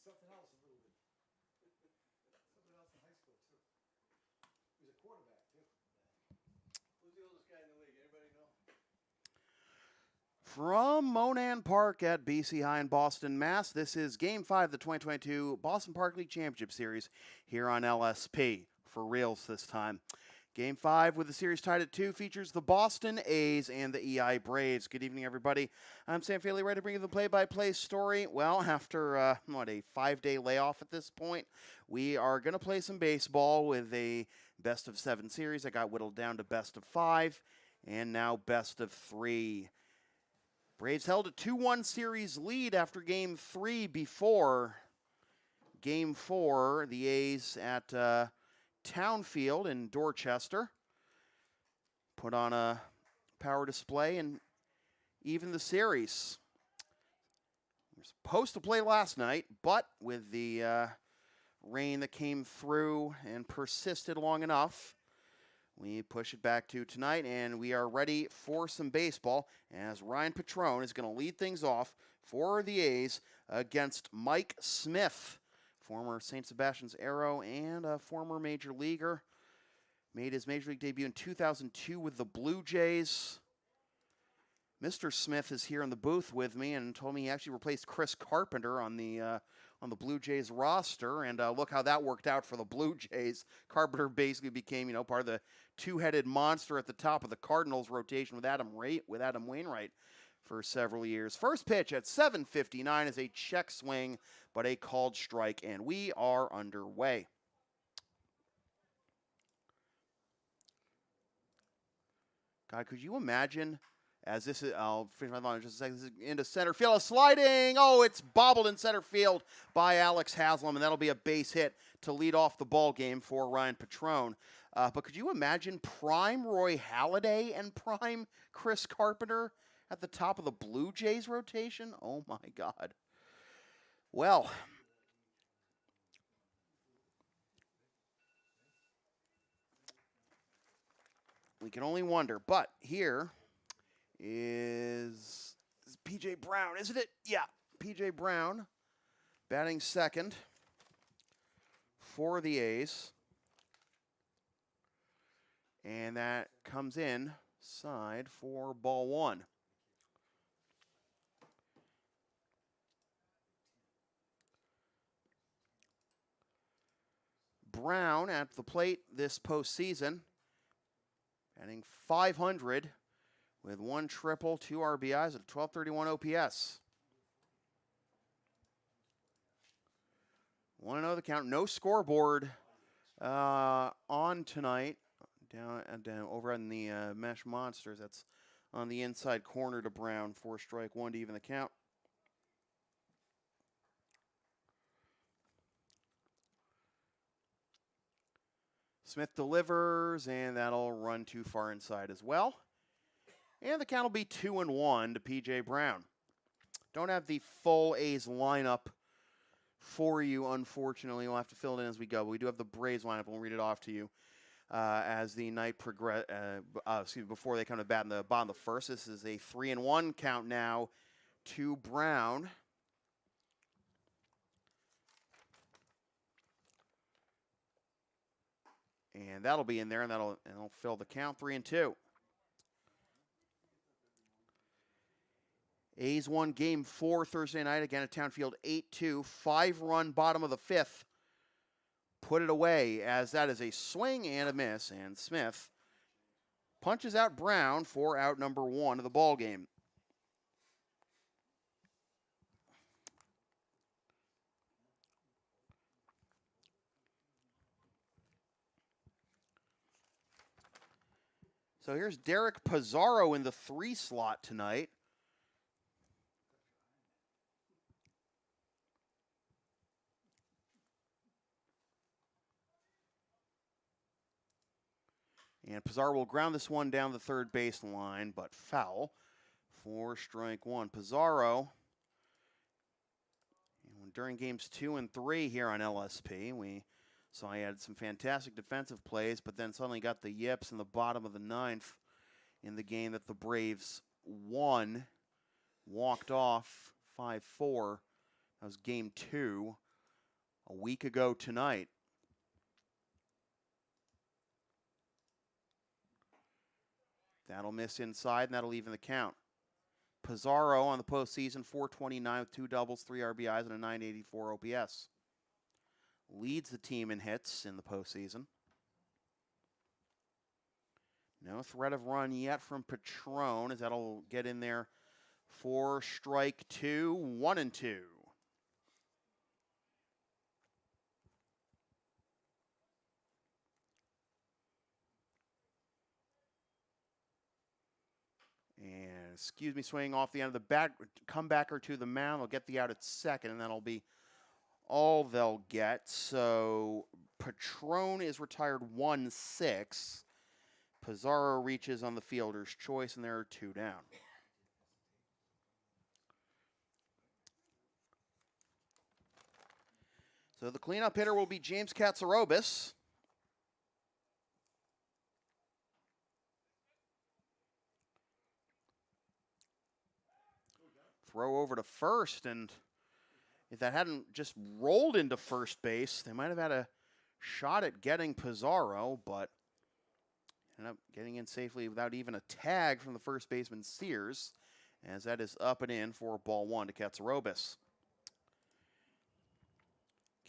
something else in Little League. Something else in high school, too. He was a quarterback, too. Who's the oldest guy in the league? Anybody know? From Monan Park at BC High in Boston, Mass., this is Game 5 of the 2022 Boston Park League Championship Series here on LSP. For reals this time. Game 5 with the series tied at 2 features the Boston A's and the EI Braves. Good evening, everybody. I'm Sam Feely, ready to bring you the play-by-play story. Well, after, a 5-day layoff at this point, we are going to play some baseball with a best-of-7 series. I got whittled down to best-of-5, and now best-of-3. Braves held a 2-1 series lead after Game 3 before Game 4. The A's at Town Field in Dorchester put on a power display and even the series. We were supposed to play last night, but with the rain that came through and persisted long enough, we push it back to tonight, and we are ready for some baseball as Ryan Patrone is going to lead things off for the A's against Mike Smith, former St. Sebastian's Arrow and a former major leaguer. Made his major league debut in 2002 with the Blue Jays. Mr. Smith is here in the booth with me and told me he actually replaced Chris Carpenter on the Blue Jays roster, and look how that worked out for the Blue Jays. Carpenter basically became, part of the two-headed monster at the top of the Cardinals rotation with Adam Wainwright for several years. First pitch at 7:59 is a check swing, but a called strike, and we are underway. God, could you imagine? As this is, I'll finish my thought in just a second. This is into center field. A sliding. Oh, it's bobbled in center field by Alex Haslam, and that'll be a base hit to lead off the ball game for Ryan Patrone. But could you imagine prime Roy Halladay and prime Chris Carpenter at the top of the Blue Jays rotation? Oh, my God. Well, we can only wonder. But here is P.J. Brown, isn't it? Yeah, P.J. Brown batting second for the A's. And that comes in side for ball one. Brown at the plate this postseason, batting .500 with 1 triple, 2 RBIs at a 1231 OPS. 1-0 the count. No scoreboard on tonight. Down over on the Mesh Monsters. That's on the inside corner to Brown. 4 strike, 1 to even the count. Smith delivers, and that'll run too far inside as well. And the count will be 2-1 to P.J. Brown. Don't have the full A's lineup for you, unfortunately. We'll have to fill it in as we go. But we do have the Braves lineup, and we'll read it off to you as the night before they come to bat in the bottom of the first. This is a 3-1 count now to Brown. And that'll be in there, and that'll fill the count. 3-2. A's won Game 4 Thursday night again at Town Field 8-2. 5-run bottom of the 5th. Put it away as that is a swing and a miss. And Smith punches out Brown for out number 1 of the ball game. So here's Derek Pizarro in the 3 slot tonight. And Pizarro will ground this one down the third base line, but foul for strike 1. Pizarro, during games 2 and 3 here on LSP, we saw he had some fantastic defensive plays, but then suddenly got the yips in the bottom of the 9th in the game that the Braves won, walked off 5-4. That was game 2. a week ago tonight. That'll miss inside, and that'll even the count. Pizarro on the postseason, .429 with 2 doubles, 3 RBIs, and a .984 OPS. Leads the team in hits in the postseason. No threat of run yet from Patron, as that'll get in there for strike 2, 1-2. And, excuse me, swinging off the end of the back, comebacker to the mound. They'll get the out at second, and that'll be all they'll get. So Patron is retired 1-6. Pizarro reaches on the fielder's choice, and there are 2 down. So the cleanup hitter will be James Katsarobis. Throw over to first, and if that hadn't just rolled into first base, they might have had a shot at getting Pizarro, but ended up getting in safely without even a tag from the first baseman Sears, as that is up and in for ball 1 to Katsarobis.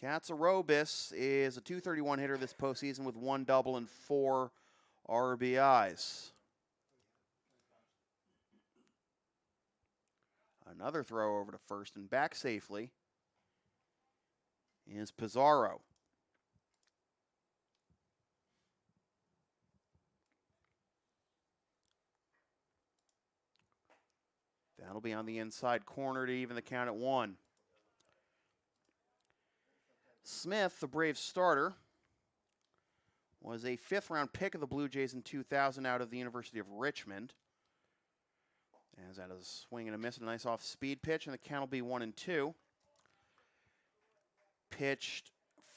Katsarobis is a .231 hitter this postseason with 1 double and 4 RBIs. Another throw over to first and back safely is Pizarro. That'll be on the inside corner to even the count at 1. Smith, the Braves starter, was a 5th-round pick of the Blue Jays in 2000 out of the University of Richmond. As that is a swing and a miss, a nice off-speed pitch, and the count will be 1-2. Pitched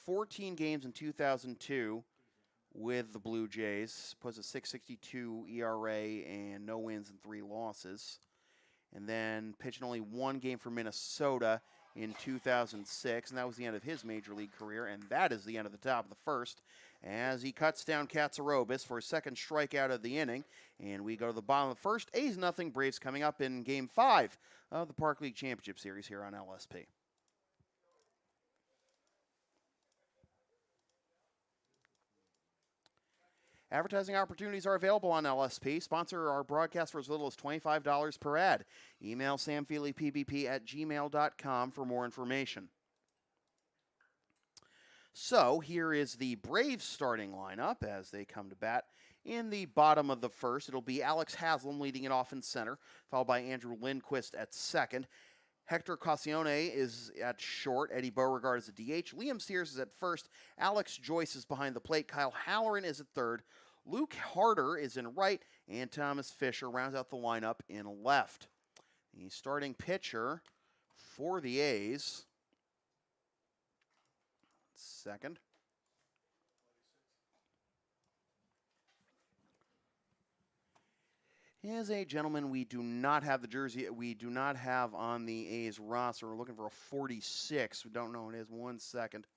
14 games in 2002 with the Blue Jays. Puts a .662 ERA and no wins and 3 losses. And then pitched only 1 game for Minnesota in 2006, and that was the end of his major league career, and that is the end of the top of the first, as he cuts down Katsarobis for a second strikeout of the inning, and we go to the bottom of the first. A's nothing, Braves coming up in Game 5 of the Park League Championship Series here on LSP. Advertising opportunities are available on LSP. Sponsor our broadcast for as little as $25 per ad. Email samfeelypbp@gmail.com for more information. So here is the Braves starting lineup as they come to bat. In the bottom of the first, it'll be Alex Haslam leading it off in center, followed by Andrew Lindquist at second. Hector Cassione is at short. Eddie Beauregard is at DH. Liam Sears is at first. Alex Joyce is behind the plate. Kyle Halloran is at third. Luke Harder is in right. And Thomas Fisher rounds out the lineup in left. The starting pitcher for the A's. Second. Is a gentleman we do not have the jersey, we do not have on the A's roster. We're looking for a 46. We don't know who it is. 1 second.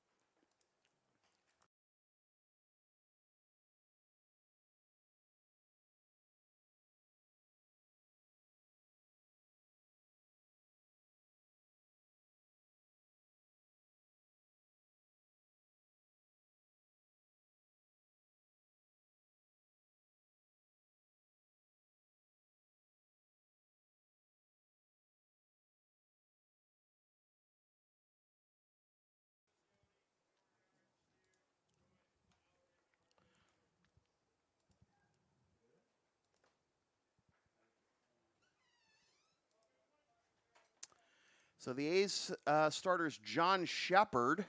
So the A's starters, John Shepard,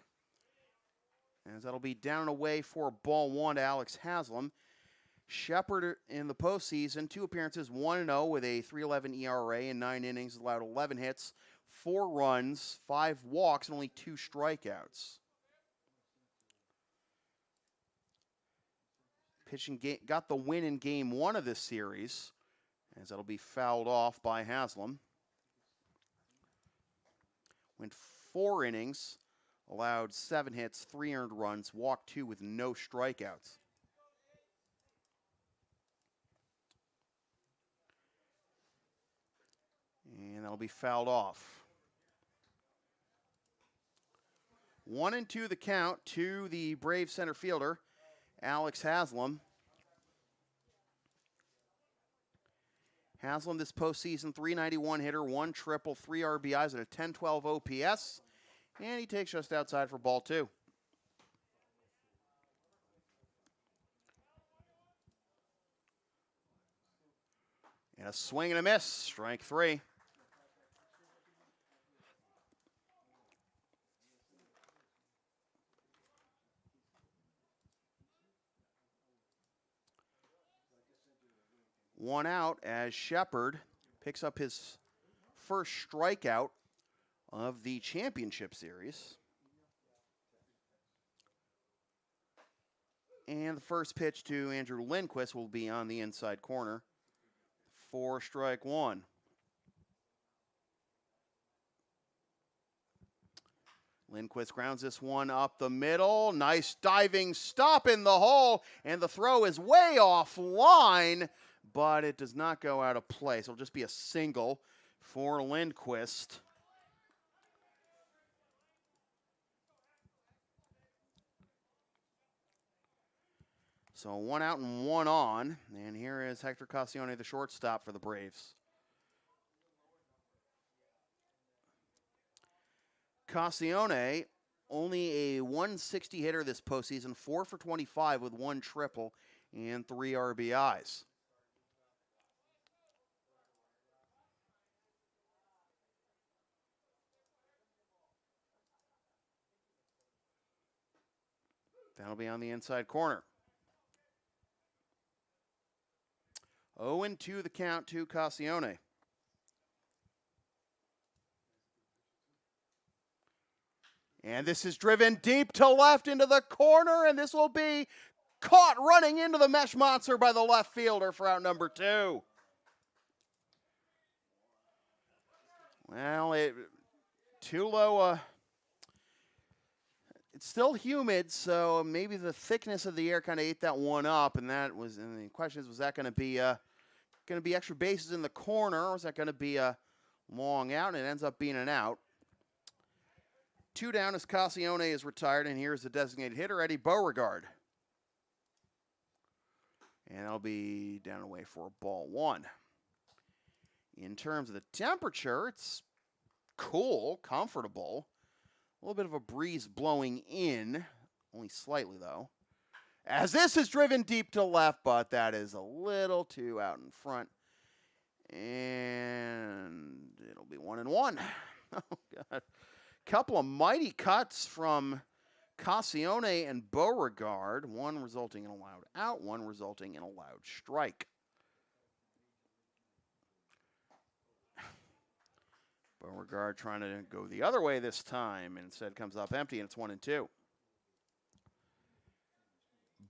as that'll be down and away for ball 1 to Alex Haslam. Shepard in the postseason, 2 appearances, 1-0 with a .311 ERA in 9 innings, allowed 11 hits, 4 runs, 5 walks, and only 2 strikeouts. Pitching got the win in Game 1 of this series, as that'll be fouled off by Haslam. Went 4 innings, allowed 7 hits, 3 earned runs, walked 2 with no strikeouts. And that'll be fouled off. 1-2 the count to the Brave center fielder, Alex Haslam. Haslam, this postseason, .391 hitter, 1 triple, 3 RBIs, and a .1012 OPS. And he takes just outside for ball 2. And a swing and a miss, strike 3. One out as Shepard picks up his first strikeout of the championship series. And the first pitch to Andrew Lindquist will be on the inside corner for strike 1. Lindquist grounds this one up the middle. Nice diving stop in the hole, and the throw is way offline, but it does not go out of play. So it'll just be a single for Lindquist. So 1 out and 1 on. And here is Hector Cassione, the shortstop for the Braves. Cassione, only a .160 hitter this postseason, 4 for 25 with 1 triple and 3 RBIs. That'll be on the inside corner. 0-2 the count to Cassione. And this is driven deep to left into the corner, and this will be caught running into the mesh monster by the left fielder for out number 2. Well, too low. It's still humid, so maybe the thickness of the air kind of ate that one up, and the question is, was that going to be extra bases in the corner, or was that going to be a long out? And it ends up being an out. 2 down as Cassione is retired, and here's the designated hitter, Eddie Beauregard. And that'll be down and away for ball 1. In terms of the temperature, it's cool, comfortable. A little bit of a breeze blowing in, only slightly though. As this is driven deep to left, but that is a little too out in front. And it'll be 1-1. Oh, God. Couple of mighty cuts from Cassione and Beauregard, one resulting in a loud out, one resulting in a loud strike. Beauregard trying to go the other way this time, and instead comes up empty, and it's 1-2.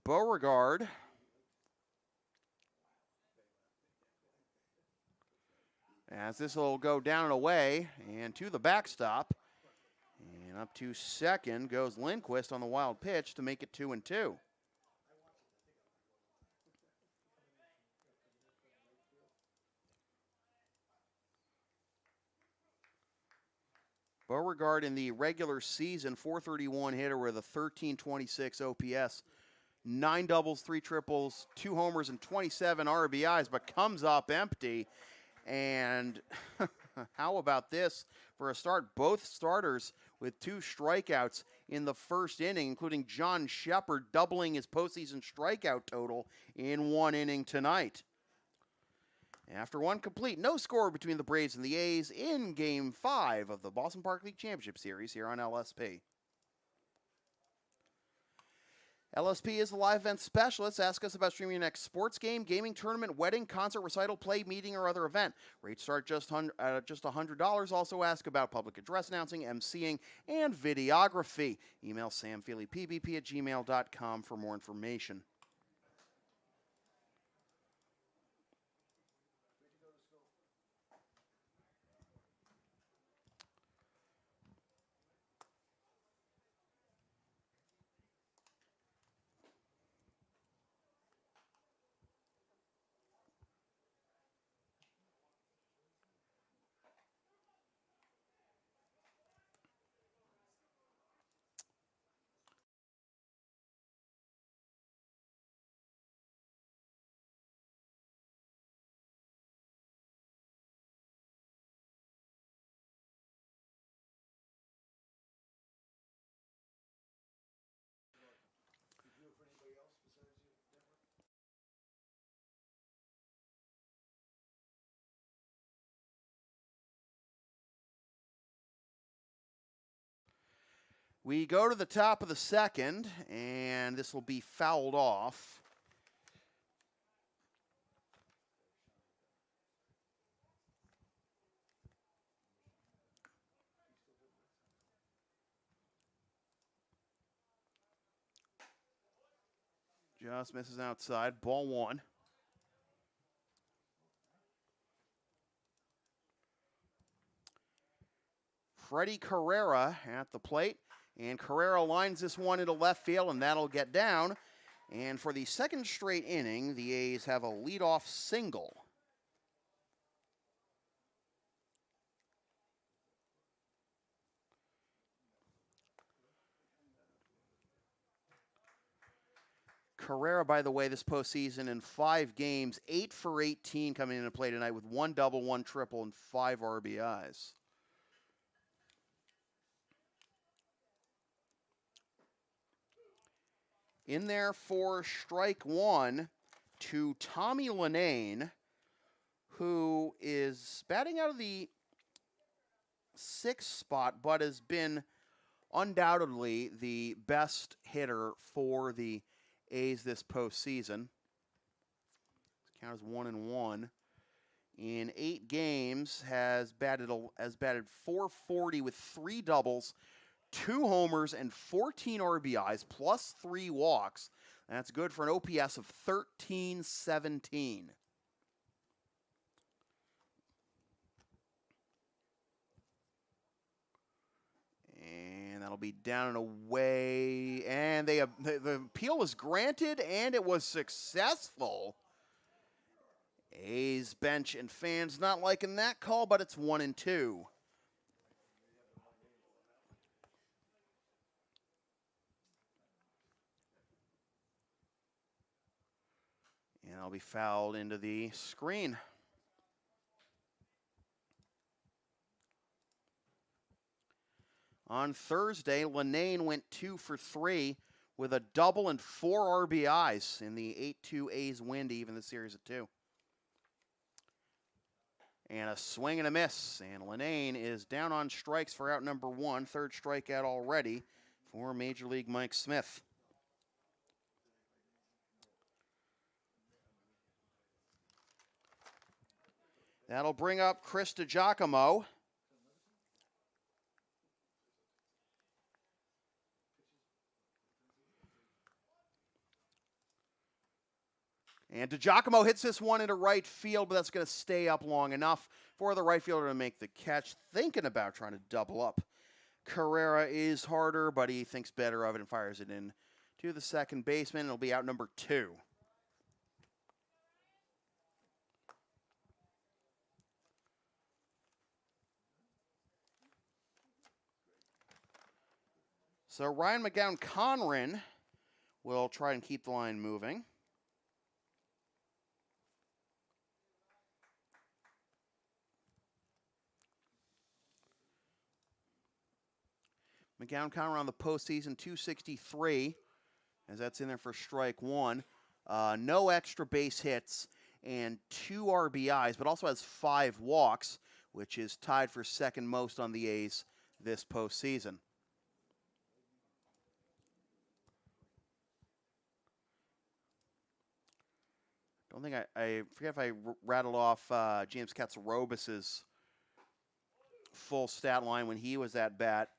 Beauregard as this will go down and away and to the backstop. And up to second goes Lindquist on the wild pitch to make it 2-2. Beauregard in the regular season, .431 hitter with a .1326 OPS, 9 doubles, 3 triples, 2 homers, and 27 RBIs, but comes up empty. And how about this for a start? Both starters with 2 strikeouts in the first inning, including John Shepard doubling his postseason strikeout total in 1 inning tonight. After 1 complete, no score between the Braves and the A's in Game 5 of the Boston Park League Championship Series here on LSP. LSP is the live event specialist. Ask us about streaming your next sports game, gaming tournament, wedding, concert, recital, play, meeting, or other event. Rates start just $100. Also ask about public address announcing, emceeing, and videography. Email samfeelypbp@gmail.com for more information. We go to the top of the second, and this will be fouled off. Just misses outside. Ball one. Freddie Carrera at the plate. And Carrera lines this one into left field, and that'll get down. And for the second straight inning, the A's have a leadoff single. Carrera, by the way, this postseason in 5 games, 8 for 18 coming into play tonight with 1 double, 1 triple, and 5 RBIs. In there for strike one to Tommy Lenane, who is batting out of the 6th spot, but has been undoubtedly the best hitter for the A's this postseason. Count as 1-1. In 8 games, has batted 440 with 3 doubles, 2 homers, and 14 RBIs, plus 3 walks. That's good for an OPS of 1317. And that'll be down and away. And the appeal was granted, and it was successful. A's bench and fans not liking that call, but it's 1-2. And I'll be fouled into the screen. On Thursday, Lenane went 2 for 3 with a double and 4 RBIs in the 8-2 A's win to even the series at 2. And a swing and a miss. And Lenane is down on strikes for out number 1. 3rd strikeout already for Major League Mike Smith. That'll bring up Chris DiGiacomo. And DiGiacomo hits this one into right field, but that's going to stay up long enough for the right fielder to make the catch, thinking about trying to double up. Carrera is harder, but he thinks better of it and fires it in to the second baseman. It'll be out number 2. So Ryan McGowan-Conran will try and keep the line moving. McGowan-Conran on the postseason, 263, as that's in there for strike 1. No extra base hits and 2 RBIs, but also has 5 walks, which is tied for second most on the A's this postseason. Don't think I forget if I rattled off James Katsarobis's full stat line when he was at bat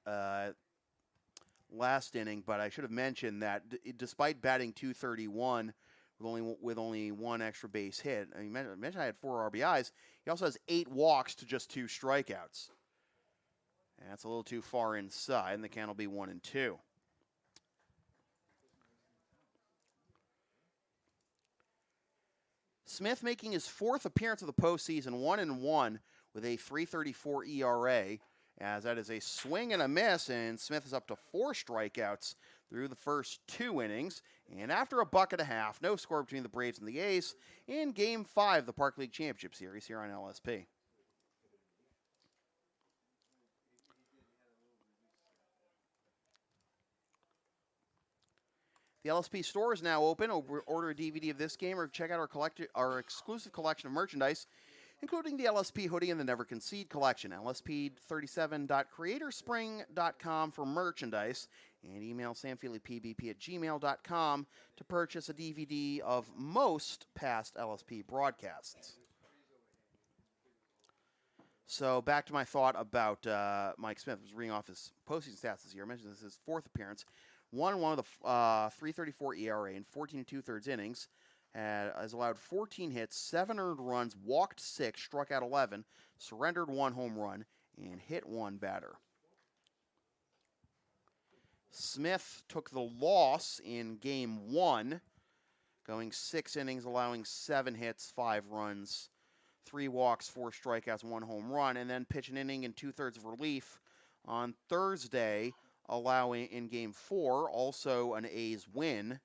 last inning, but I should have mentioned that despite batting .231 with only 1 extra base hit, I mentioned I had 4 RBIs. He also has 8 walks to just 2 strikeouts. And that's a little too far inside, and the count will be 1-2. Smith making his 4th appearance of the postseason, 1-1 with a 3.34 ERA, as that is a swing and a miss, and Smith is up to 4 strikeouts through the first 2 innings. And after a buck and a half, no score between the Braves and the A's in Game 5 of the Park League Championship Series here on LSP. The LSP store is now open. Order a DVD of this game or check out our exclusive collection of merchandise. including the LSP hoodie and the Never Concede collection. LSP37.creatorspring.com for merchandise, and email samfeelypbp@gmail.com to purchase a DVD of most past LSP broadcasts. So back to my thought about Mike Smith. I was reading off his postseason stats this year. I mentioned this is his fourth appearance. 1-1 with a 3.34 ERA in 14 2/3 innings. Has allowed 14 hits, 7 earned runs, walked 6, struck out 11, surrendered 1 home run, and hit 1 batter. Smith took the loss in Game 1, going 6 innings, allowing 7 hits, 5 runs, 3 walks, 4 strikeouts, 1 home run, and then pitch an inning in 2/3 of relief on Thursday, allowing in Game 4, also an A's win,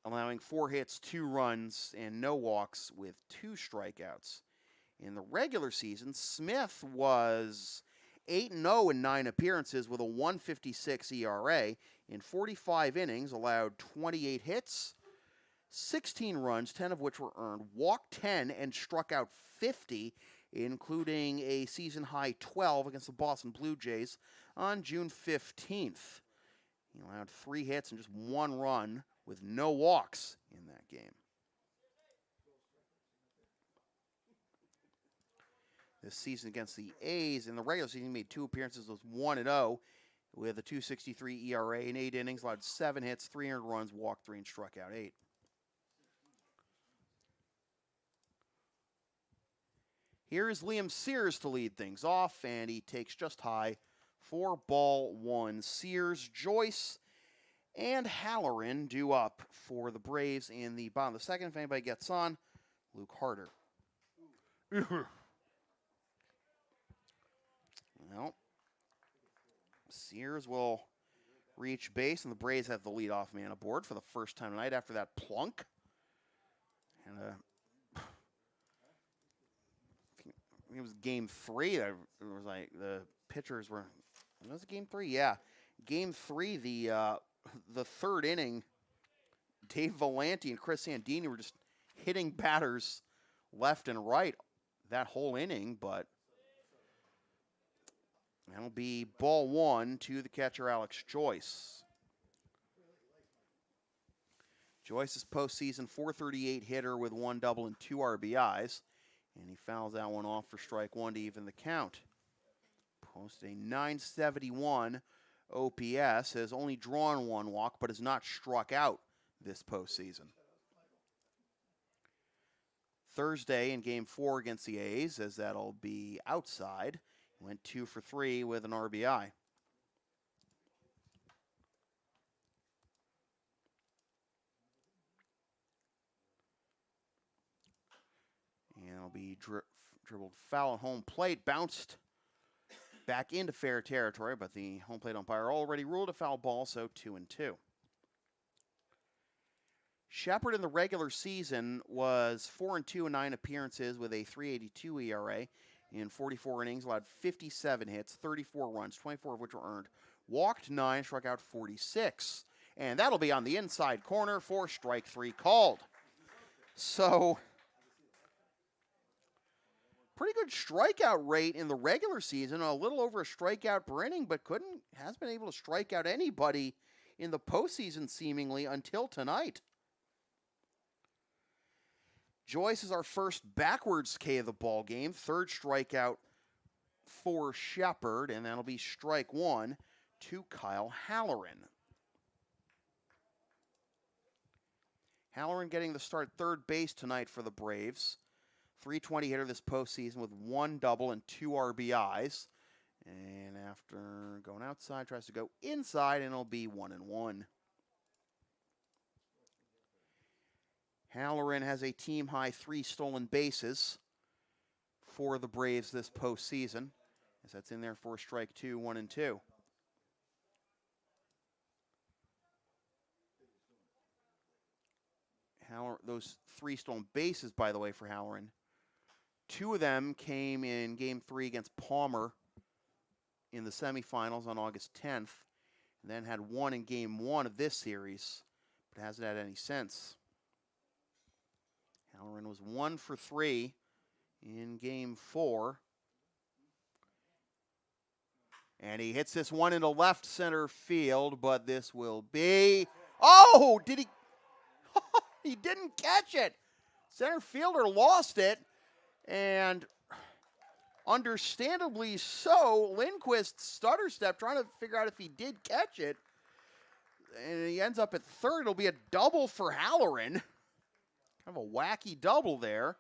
allowing 4 hits, 2 runs, and no walks with 2 strikeouts. In the regular season, Smith was 8-0 in 9 appearances with a 1.56 ERA. In 45 innings, allowed 28 hits, 16 runs, 10 of which were earned, walked 10, and struck out 50, including a season-high 12 against the Boston Blue Jays on June 15th. He allowed 3 hits and just 1 run with no walks in that game. This season against the A's, in the regular season, he made 2 appearances, was 1-0 with a 2.63 ERA in 8 innings, allowed 7 hits, 300 runs, walked 3, and struck out 8. Here is Liam Sears to lead things off, and he takes just high for ball 1. Sears, Joyce, and Halloran due up for the Braves in the bottom of the second. If anybody gets on, Luke Harder. Well, Sears will reach base, and the Braves have the leadoff man aboard for the first time tonight after that plunk. And it was Game 3. It was like the pitchers were. Was it Game 3? Yeah, Game 3. The third inning, Dave Valenti and Chris Sandini were just hitting batters left and right that whole inning, but that'll be ball 1 to the catcher, Alex Joyce. Joyce's postseason .438 hitter with 1 double and 2 RBIs, and he fouls that one off for strike 1 to even the count. Posted a .971 OPS, has only drawn 1 walk, but has not struck out this postseason. Thursday in Game 4 against the A's, as that'll be outside, went 2 for 3 with an RBI. And it'll be dribbled foul at home plate, bounced back into fair territory, but the home plate umpire already ruled a foul ball, so 2-2. Shepard in the regular season was 4-2 in 9 appearances with a 3.82 ERA in 44 innings, allowed 57 hits, 34 runs, 24 of which were earned, walked 9, struck out 46. And that'll be on the inside corner for strike 3 called. So, pretty good strikeout rate in the regular season, a little over a strikeout per inning, but has been able to strike out anybody in the postseason seemingly until tonight. Joyce is our first backwards K of the ball game, 3rd strikeout for Shepard, and that'll be strike 1 to Kyle Halloran. Halloran getting the start 3rd base tonight for the Braves. .320 hitter this postseason with 1 double and 2 RBIs. And after going outside, tries to go inside, and it'll be 1-1. Halloran has a team-high 3 stolen bases for the Braves this postseason, as that's in there for strike 2, 1-2. Those 3 stolen bases, by the way, for Halloran, 2 of them came in Game 3 against Palmer in the semifinals on August 10th, and then had 1 in Game 1 of this series, but hasn't had any since. Halloran was 1 for 3 in Game 4. And he hits this one into left center field, but this will be... Oh, did he... He didn't catch it. Center fielder lost it, and understandably so, Lindquist stutter step trying to figure out if he did catch it, and he ends up at third. It'll be a double for Halloran. Kind of a wacky double there.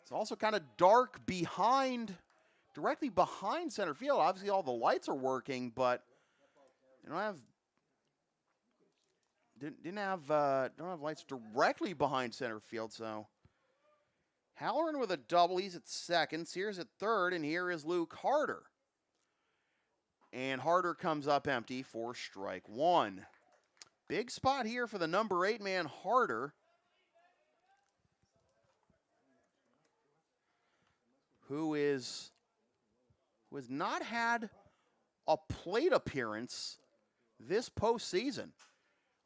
It's also kind of dark directly behind center field. Obviously all the lights are working, but you don't have lights directly behind center field, so Halloran with a double. He's at second. Sears at third, and here is Luke Harder. And Harder comes up empty for strike one. Big spot here for the number 8 man, Harder, who has not had a plate appearance this postseason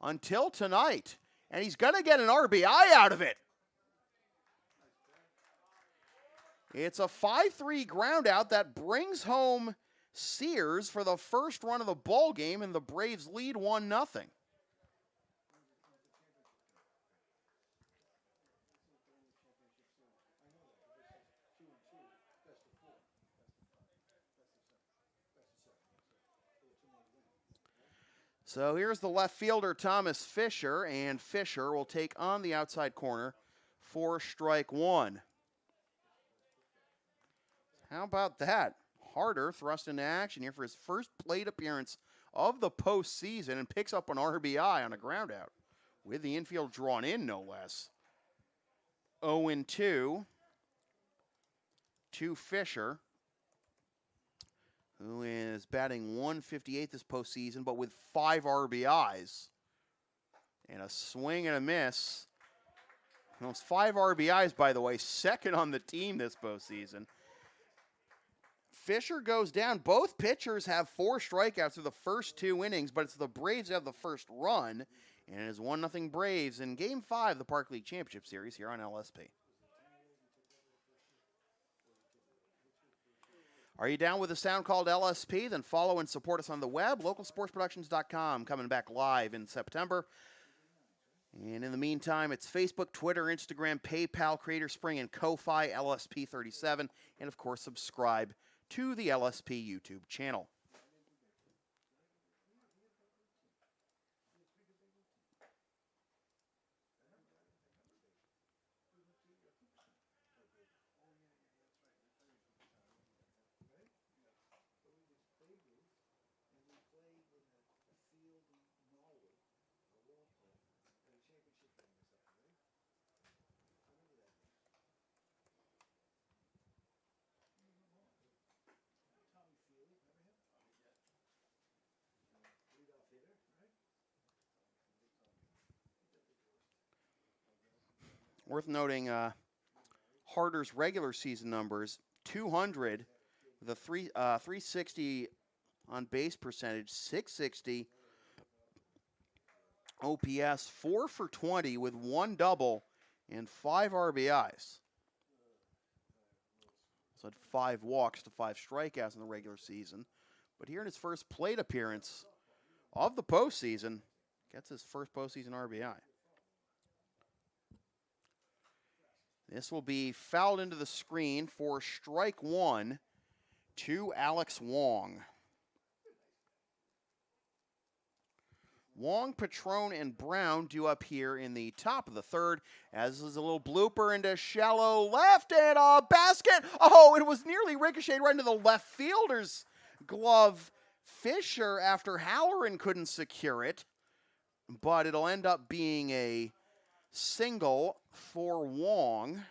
until tonight, and he's going to get an RBI out of it. It's a 5-3 ground out that brings home Sears for the first run of the ball game, and the Braves lead 1-0. So here's the left fielder, Thomas Fisher, and Fisher will take on the outside corner for strike one. How about that? Harder thrust into action here for his first plate appearance of the postseason and picks up an RBI on a ground out with the infield drawn in, no less. 0-2 to Fisher, who is batting .158 this postseason, but with 5 RBIs. And a swing and a miss. Those 5 RBIs, by the way, second on the team this postseason. Fisher goes down. Both pitchers have 4 strikeouts through the first 2 innings, but it's the Braves that have the first run. And it is 1-0 Braves in Game 5 of the Park League Championship Series here on LSP. Are you down with a sound called LSP? Then follow and support us on the web, localsportsproductions.com, coming back live in September. And in the meantime, it's Facebook, Twitter, Instagram, PayPal, Creator Spring, and Ko-Fi, LSP37. And, of course, subscribe to the LSP YouTube channel. Worth noting, Harder's regular season numbers: 200, the 360 on base percentage, 660 OPS, 4 for 20 with 1 double and 5 RBIs. So had 5 walks to 5 strikeouts in the regular season. But here in his first plate appearance of the postseason, gets his first postseason RBI. This will be fouled into the screen for strike one to Alex Wong. Wong, Patron, and Brown due up here in the top of the third, as this is a little blooper into shallow left and a basket. Oh, it was nearly ricocheted right into the left fielder's glove. Fisher, after Halloran couldn't secure it, but it'll end up being a single for Wong.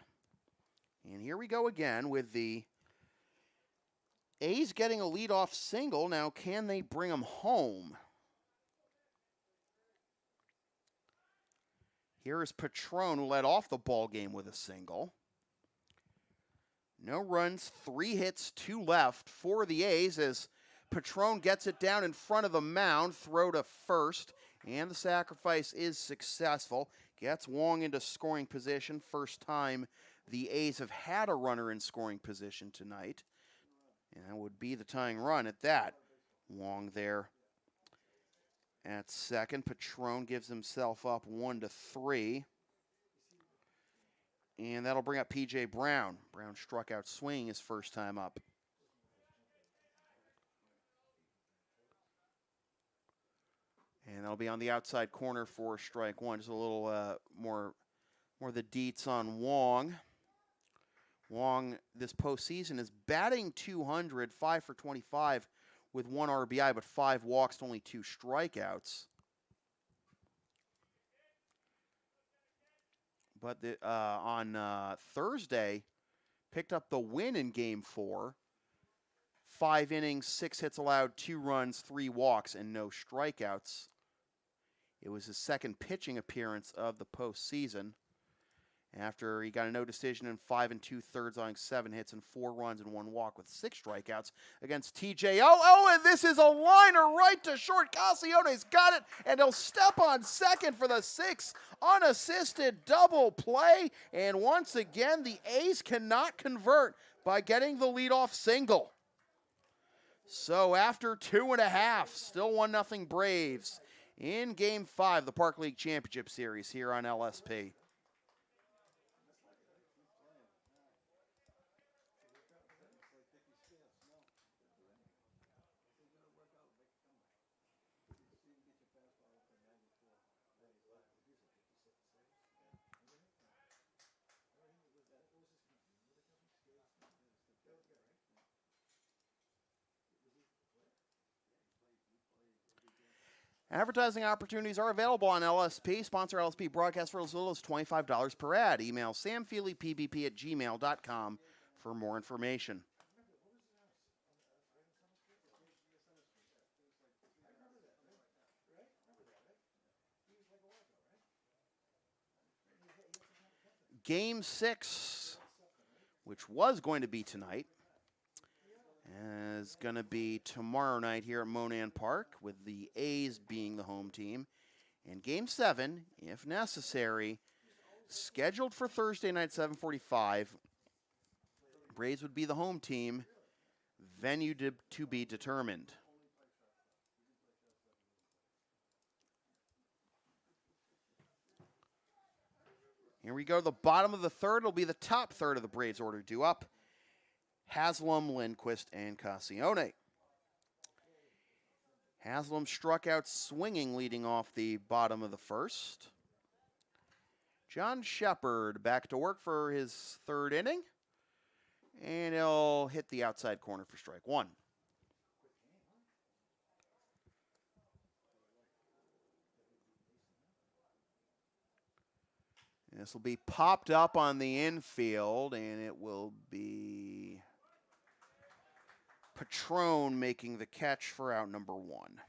And here we go again with the A's getting a leadoff single. Now, can they bring him home? Here is Patron, who led off the ball game with a single. No runs, 3 hits, 2 left for the A's as Patron gets it down in front of the mound, throw to first, and the sacrifice is successful. gets Wong into scoring position. First time the A's have had a runner in scoring position tonight. And that would be the tying run at that. Wong there at second. Patron gives himself up 1-3. And that'll bring up P.J. Brown. Brown struck out swinging his first time up. And that'll be on the outside corner for strike one. Just a little more the deets on Wong. Wong this postseason is batting .200, 5 for 25 with 1 RBI, but 5 walks to only 2 strikeouts. But on Thursday, picked up the win in Game 4. 5 innings, 6 hits allowed, 2 runs, 3 walks, and no strikeouts. It was his second pitching appearance of the postseason. After he got a no decision in 5 2/3, allowing 7 hits and 4 runs and 1 walk with 6 strikeouts against TJ. And this is a liner right to short. Cassione's got it, and he'll step on second for the 6th unassisted double play. And once again, the A's cannot convert by getting the leadoff single. So after 2.5, still 1-0 Braves in Game 5, the Park League Championship Series here on LSP. Advertising opportunities are available on LSP. Sponsor LSP broadcast for as little as $25 per ad. Email samfeelypbp@gmail.com for more information. Game 6, which was going to be tonight, is going to be tomorrow night here at Monan Park, with the A's being the home team. And Game 7, if necessary, scheduled for Thursday night, 7:45. Braves would be the home team. Venue to be determined. Here we go to the bottom of the third. It'll be the top third of the Braves order due up. Haslam, Lindquist, and Cassione. Haslam struck out swinging leading off the bottom of the first. John Shepard back to work for his 3rd inning. And he'll hit the outside corner for strike 1. This will be popped up on the infield, and it will be Patron making the catch for out number 1.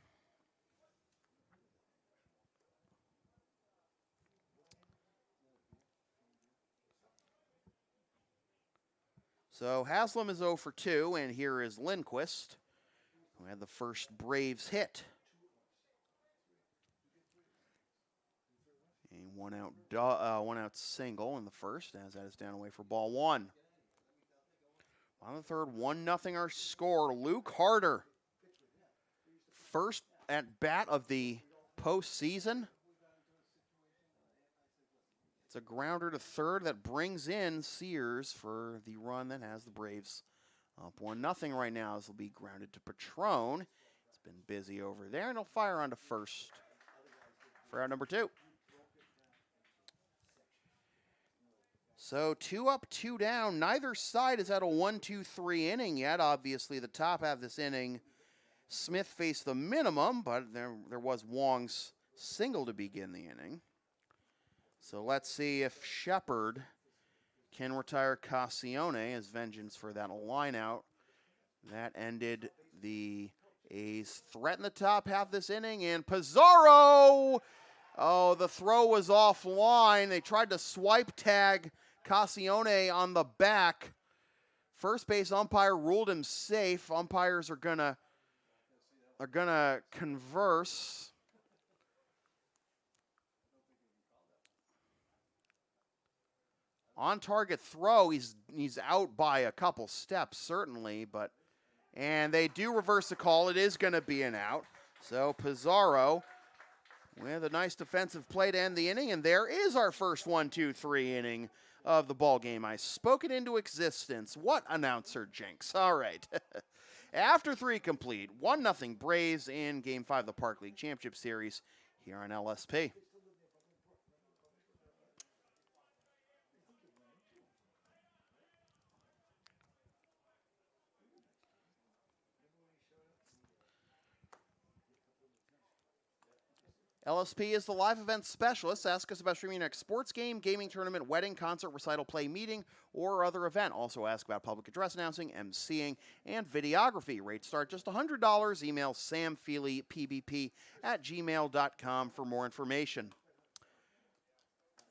So Haslam is 0 for 2, and here is Lindquist, who had the first Braves hit. A one out single in the first, as that is down away for ball 1. On the third, 1-0 our score. Luke Harder, first at bat of the postseason. It's a grounder to third that brings in Sears for the run that has the Braves up 1-0 right now. This will be grounded to Patron. It's been busy over there, and he'll fire onto first for out number 2. So 2 up, 2 down. Neither side has had a 1-2-3 inning yet. Obviously, the top half of this inning, Smith faced the minimum, but there was Wong's single to begin the inning. So let's see if Shepard can retire Cassione as vengeance for that line out. That ended the A's threat in the top half of this inning, and Pizarro! Oh, the throw was offline. They tried to swipe tag Cassione on the back. First base umpire ruled him safe. Umpires are gonna converse. On target throw, he's out by a couple steps, certainly, and they do reverse the call. It is going to be an out. So Pizarro with a nice defensive play to end the inning, and there is our first 1-2-3 inning of the ball game. I spoke it into existence. What announcer jinx? All right. After 3 complete, 1-0 Braves in Game 5 of the Park League Championship Series here on LSP. LSP is the live event specialist. Ask us about streaming your next sports game, gaming tournament, wedding, concert, recital, play, meeting, or other event. Also ask about public address announcing, emceeing, and videography. Rates start just $100. Email samfeelypbp@gmail.com for more information.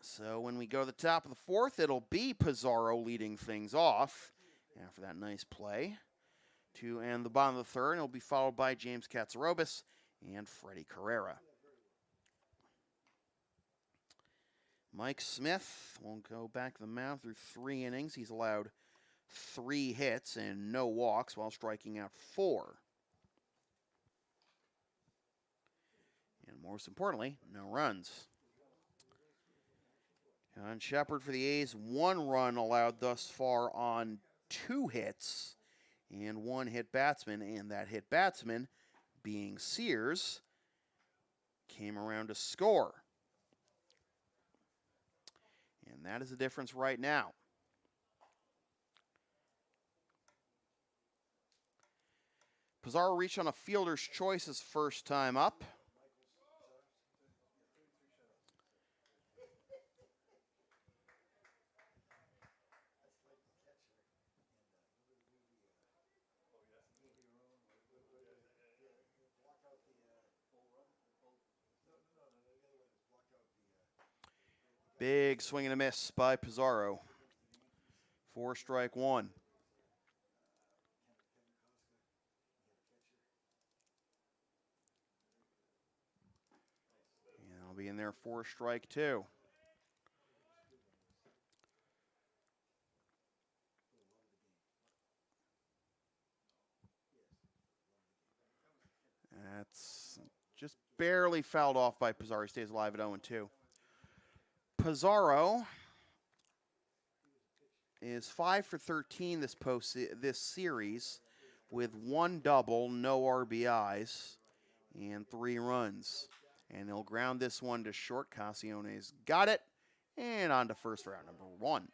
So when we go to the top of the 4th, it'll be Pizarro leading things off after that nice play. To end the bottom of the 3rd, it'll be followed by James Katsarobis and Freddie Carrera. Mike Smith will go back to the mound through 3 innings. He's allowed 3 hits and no walks while striking out 4. And most importantly, no runs. On Shepard for the A's, 1 run allowed thus far on 2 hits and 1 hit batsman. And that hit batsman, being Sears, came around to score. And that is the difference right now. Pizarro reached on a fielder's choice his first time up. Big swing and a miss by Pizarro. 4 strike 1. And I'll be in there 4 strike 2. That's just barely fouled off by Pizarro. He stays alive at 0-2. Pizarro is 5 for 13 this series with 1 double, no RBIs, and 3 runs. And he'll ground this one to short. Cassione's got it, and on to first for out number 1.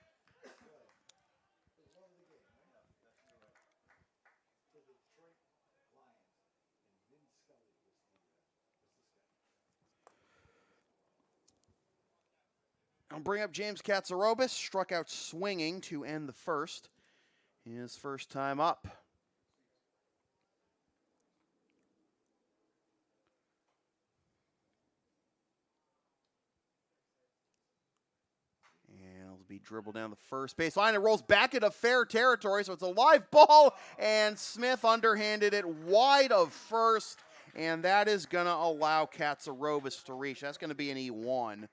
I'll bring up James Katsarobis, struck out swinging to end the 1st. His first time up. And it'll be dribbled down the first baseline. It rolls back into fair territory, so it's a live ball, and Smith underhanded it wide of first, and that is going to allow Katsarobis to reach. That's going to be an E1.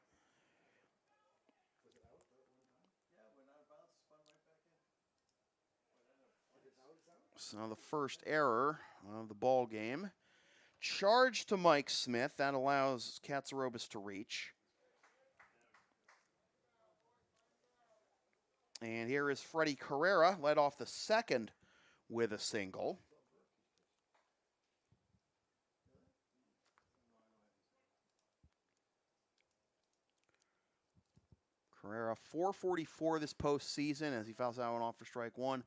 So the first error of the ball game. Charge to Mike Smith. That allows Katsarobis to reach. And here is Freddie Carrera, led off the 2nd with a single. Carrera, 444 this postseason as he fouls that one off for strike 1.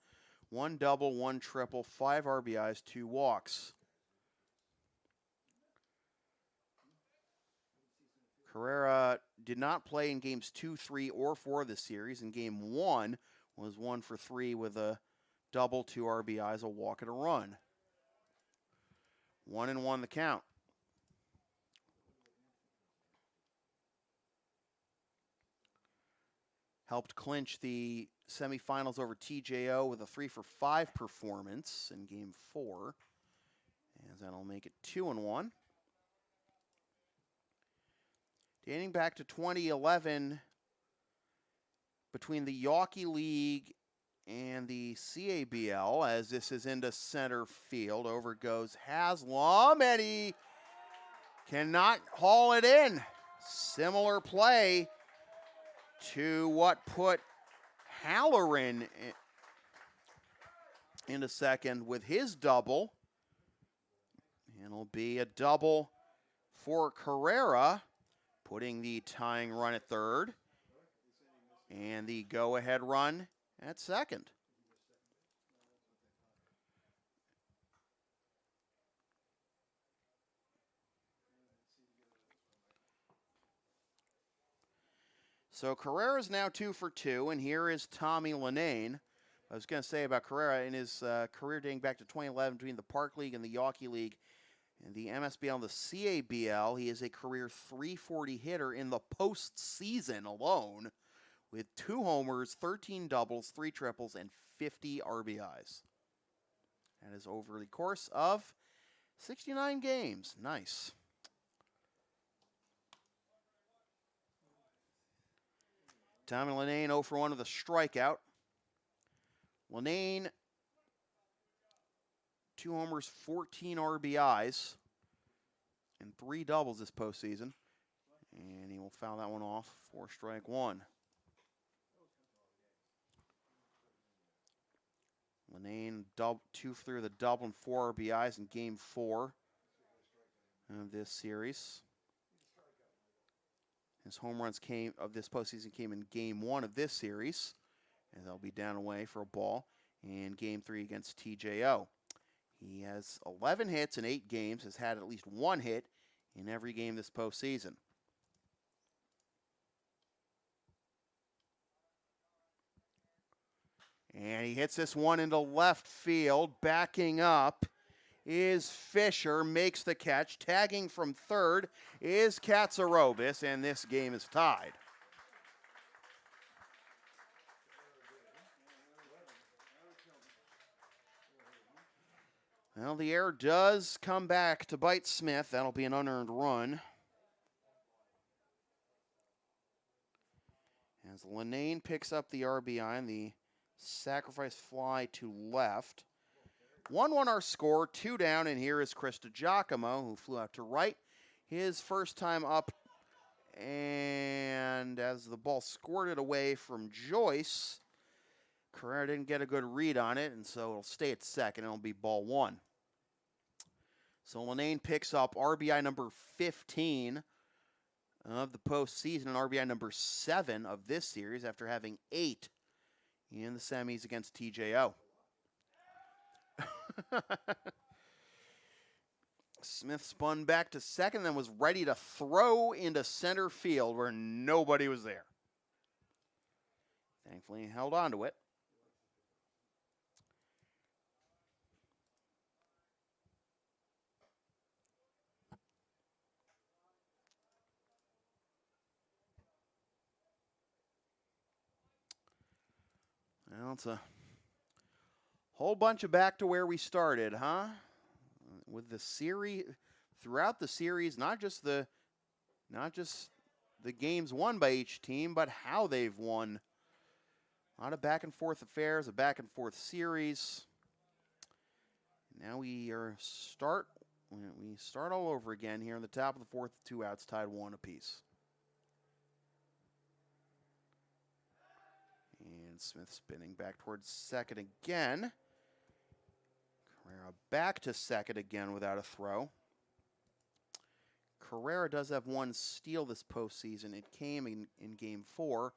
1 double, 1 triple, 5 RBIs, 2 walks. Carrera did not play in games 2, 3, or 4 this series. In game 1 was 1 for 3 with a double, 2 RBIs, a walk, and a run. 1-1 the count. Helped clinch the semifinals over TJO with a 3 for 5 performance in game 4. As that'll make it 2-1. Dating back to 2011, between the Yawkey League and the CABL, as this is into center field. Over goes Haslam, and he cannot haul it in. Similar play to what put Halloran into second with his double. And it'll be a double for Carrera, putting the tying run at third and the go-ahead run at second. So Carrera's now 2 for 2, and here is Tommy Linane. I was going to say about Carrera, in his career dating back to 2011 between the Park League and the Yawkey League and the MSBL and the CABL, he is a career .340 hitter in the postseason alone with 2 homers, 13 doubles, 3 triples, and 50 RBIs. That is over the course of 69 games. Nice. Tommy Linane 0 for 1 with a strikeout. Linane, 2 homers, 14 RBIs, and 3 doubles this postseason. And he will foul that one off for strike 1. Linane 2 through the double and 4 RBIs in Game 4 of this series. His home runs of this postseason came in Game 1 of this series, and they'll be down away for a ball in Game 3 against TJO. He has 11 hits in 8 games, has had at least 1 hit in every game this postseason. And he hits this one into left field. Backing up is Fisher, makes the catch. Tagging from third is Katsarobis, and this game is tied. Well, the error does come back to bite Smith. That'll be an unearned run. As Linane picks up the RBI and the sacrifice fly to left. 1-1 our score, 2 down, and here is Chris DiGiacomo, who flew out to right. His first time up, and as the ball squirted away from Joyce, Carrera didn't get a good read on it, and so it'll stay at second. It'll be ball 1. So Linane picks up RBI number 15 of the postseason and RBI number 7 of this series after having 8 in the semis against TJO. Smith spun back to second, then was ready to throw into center field where nobody was there. Thankfully, he held on to it. Well, it's a whole bunch of back to where we started, huh? With the series, throughout the series, not just the games won by each team, but how they've won. A lot of back and forth affairs, a back and forth series. Now we start all over again here in the top of the fourth, 2 outs, tied 1 apiece. And Smith spinning back towards second again. Carrera back to second again without a throw. Carrera does have 1 steal this postseason. It came in Game 4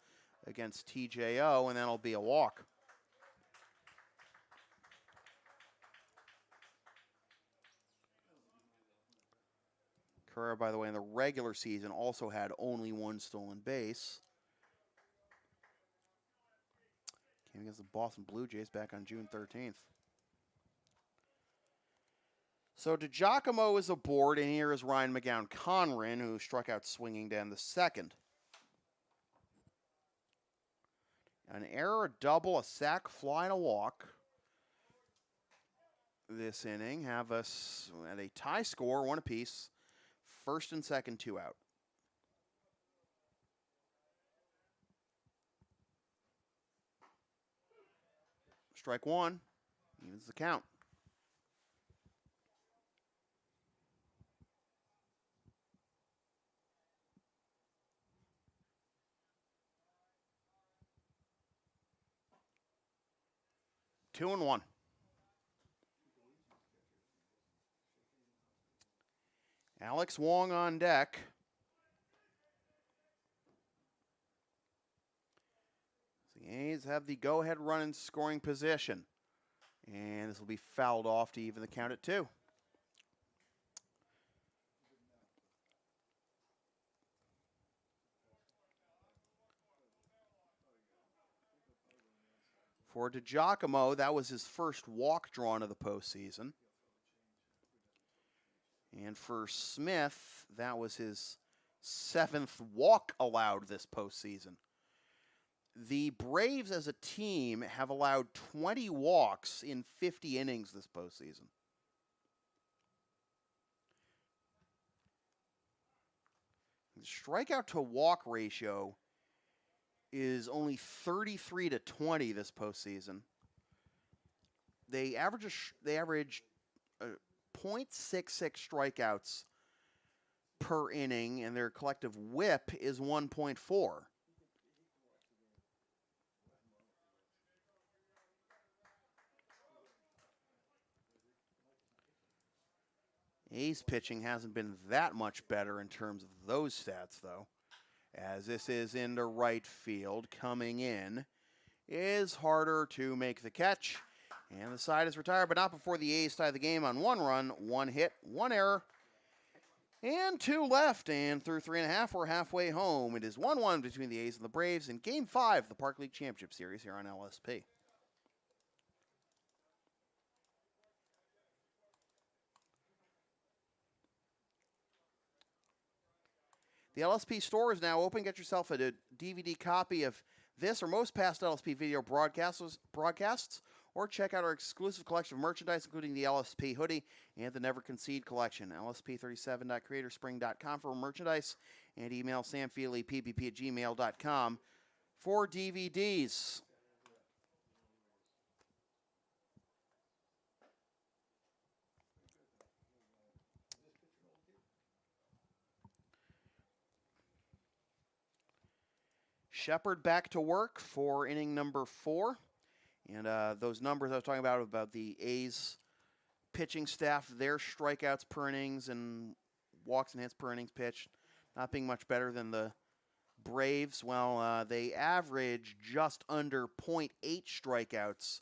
against TJO, and that'll be a walk. Carrera, by the way, in the regular season also had only 1 stolen base. Came against the Boston Blue Jays back on June 13th. So DiGiacomo is aboard, and here is Ryan McGowan-Conran, who struck out swinging down the second. An error, a double, a sac, fly, and a walk. This inning have us at a tie score, 1 apiece. First and second, 2 out. Strike one. Evens the count. Two and one. Alex Wong on deck. The A's have the go-ahead run in scoring position. And this will be fouled off to even the count at two. For DiGiacomo, that was his first walk drawn of the postseason. And for Smith, that was his 7th walk allowed this postseason. The Braves as a team have allowed 20 walks in 50 innings this postseason. The strikeout to walk ratio is only 33 to 20 this postseason. They average 0.66 strikeouts per inning, and their collective WHIP is 1.4. A's pitching hasn't been that much better in terms of those stats, though. As this is into right field, coming in is harder to make the catch. And the side is retired, but not before the A's tie the game on 1 run, 1 hit, 1 error, and 2 left. And through 3.5, we're halfway home. It is 1-1 between the A's and the Braves in Game 5 of the Park League Championship Series here on LSP. The LSP store is now open. Get yourself a DVD copy of this or most past LSP video broadcasts, or check out our exclusive collection of merchandise, including the LSP hoodie and the Never Concede collection. LSP37.creatorspring.com for merchandise, and email samfeelyppp@gmail.com for DVDs. Shepard back to work for inning number 4. And those numbers I was talking about the A's pitching staff, their strikeouts per innings and walks and hits per innings pitched, not being much better than the Braves. Well, they average just under 0.8 strikeouts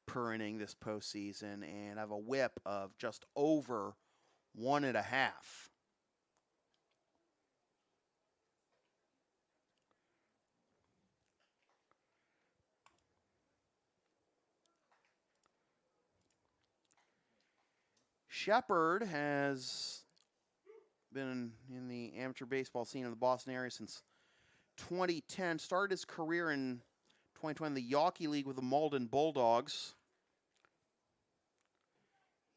per inning this postseason and have a WHIP of just over 1.5. Shepard has been in the amateur baseball scene in the Boston area since 2010. Started his career in 2020 in the Yawkey League with the Malden Bulldogs.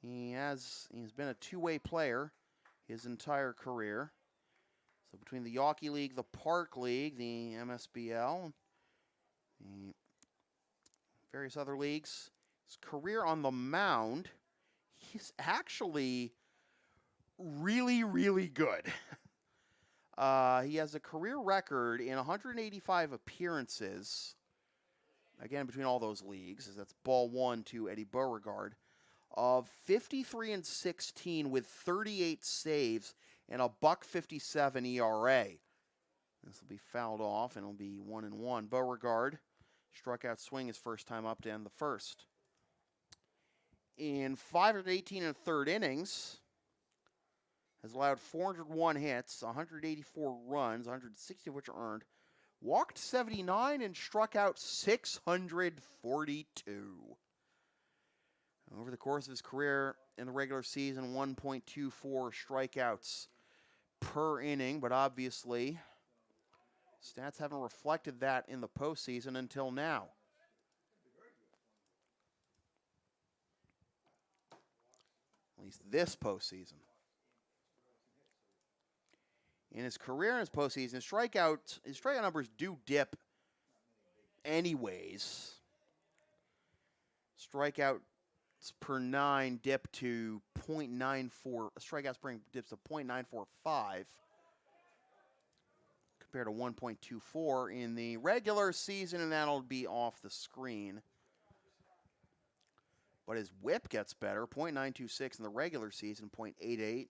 He's been a two-way player his entire career. So between the Yawkey League, the Park League, the MSBL, the various other leagues, his career on the mound, he's actually really, really good. He has a career record in 185 appearances, again, between all those leagues, as that's ball 1 to Eddie Beauregard, of 53-16 with 38 saves and a .157 ERA. This will be fouled off, and it'll be 1-1. Beauregard struck out swing his first time up to end the first. In 5 of 18 and third innings, has allowed 401 hits, 184 runs, 160 of which are earned, walked 79, and struck out 642. Over the course of his career in the regular season, 1.24 strikeouts per inning, but obviously stats haven't reflected that in the postseason until now. At least this postseason. In his career in his postseason, his strikeout numbers do dip anyways. Strikeouts per 9 dip to 0.94. Strikeouts per dips to 0.945 compared to 1.24 in the regular season, and that'll be off the screen. But his whip gets better, 0.926 in the regular season, 0.88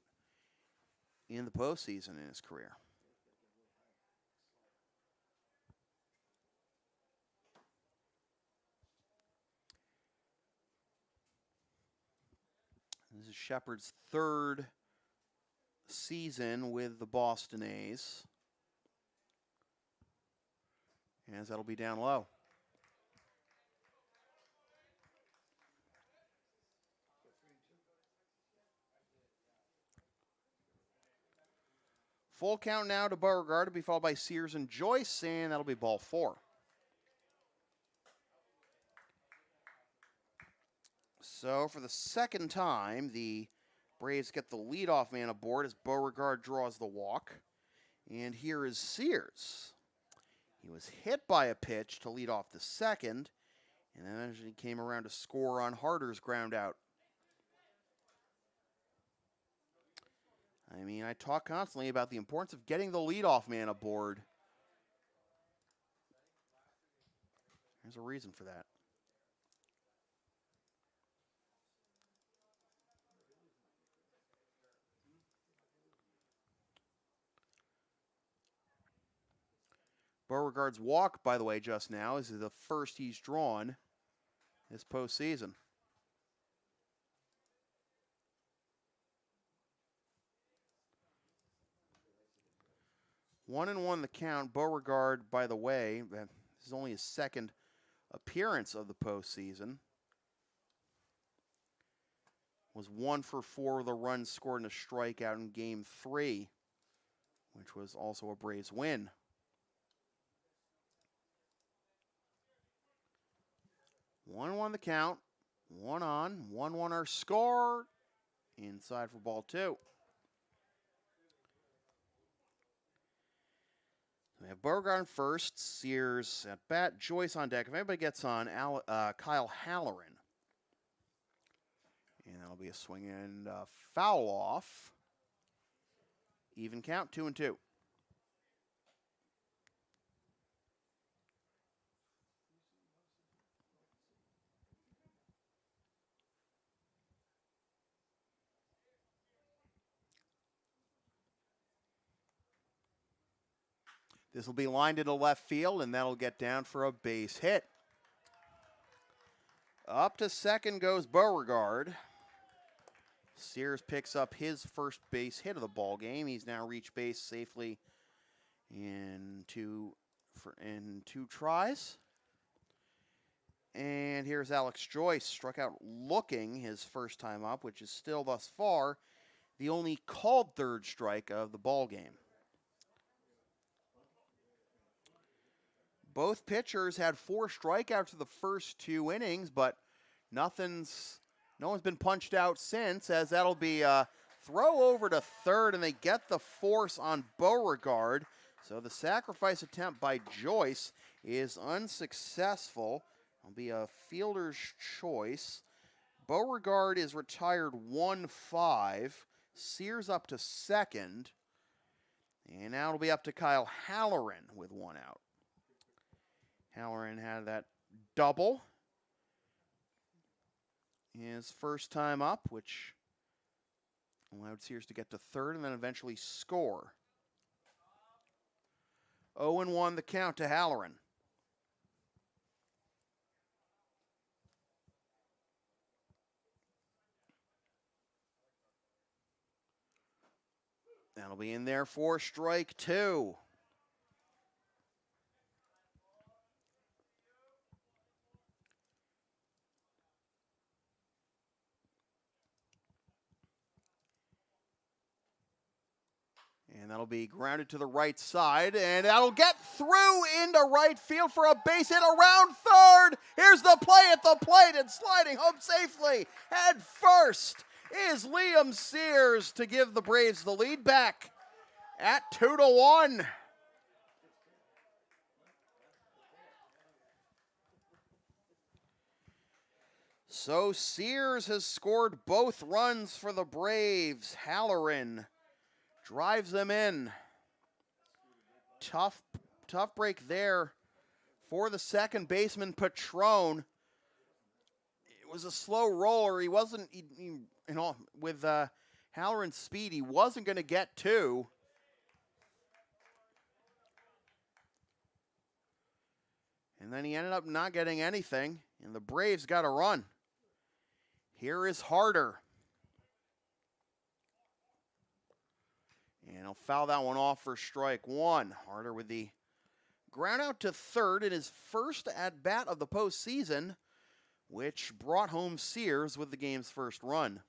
in the postseason in his career. This is Shepard's third season with the Boston A's. As that'll be down low. Full count now to Beauregard, to be followed by Sears and Joyce, and that'll be ball 4. So for the second time, the Braves get the leadoff man aboard as Beauregard draws the walk. And here is Sears. He was hit by a pitch to lead off the second, and then eventually came around to score on Harder's ground out. I mean, I talk constantly about the importance of getting the leadoff man aboard. There's a reason for that. Beauregard's walk, by the way, just now, is the first he's drawn this postseason. 1-1 the count. Beauregard, by the way, this is only his second appearance of the postseason. Was 1 for 4 with a run scored and a strikeout in Game 3, which was also a Braves win. 1-1 the count. 1 on. 1-1 our score. Inside for ball 2. We have Beauregard on first, Sears at bat, Joyce on deck. If anybody gets on, Kyle Halloran. And that'll be a swing and foul off. Even count, 2-2. This will be lined into left field, and that'll get down for a base hit. Up to second goes Beauregard. Sears picks up his first base hit of the ball game. He's now reached base safely in two tries. And here's Alex Joyce, struck out looking his first time up, which is still thus far the only called third strike of the ball game. Both pitchers had 4 strikeouts in the first 2 innings, but no one's been punched out since, as that'll be a throw over to third, and they get the force on Beauregard. So the sacrifice attempt by Joyce is unsuccessful. It'll be a fielder's choice. Beauregard is retired 1-5. Sears up to second. And now it'll be up to Kyle Halloran with 1 out. Halloran had that double his first time up, which allowed Sears to get to third and then eventually score. 0-1 the count to Halloran. That'll be in there for strike 2. And that'll be grounded to the right side, and that'll get through into right field for a base hit around third. Here's the play at the plate, and sliding home safely head first is Liam Sears to give the Braves the lead back at 2-1. So Sears has scored both runs for the Braves. Halloran drives them in. Tough break there for the second baseman, Patron. It was a slow roller. He wasn't, with Halloran's speed, he wasn't going to get two. And then he ended up not getting anything, and the Braves got a run. Here is Harder. And he'll foul that one off for strike one. Harder with the ground out to third in his first at-bat of the postseason, which brought home Sears with the game's first run.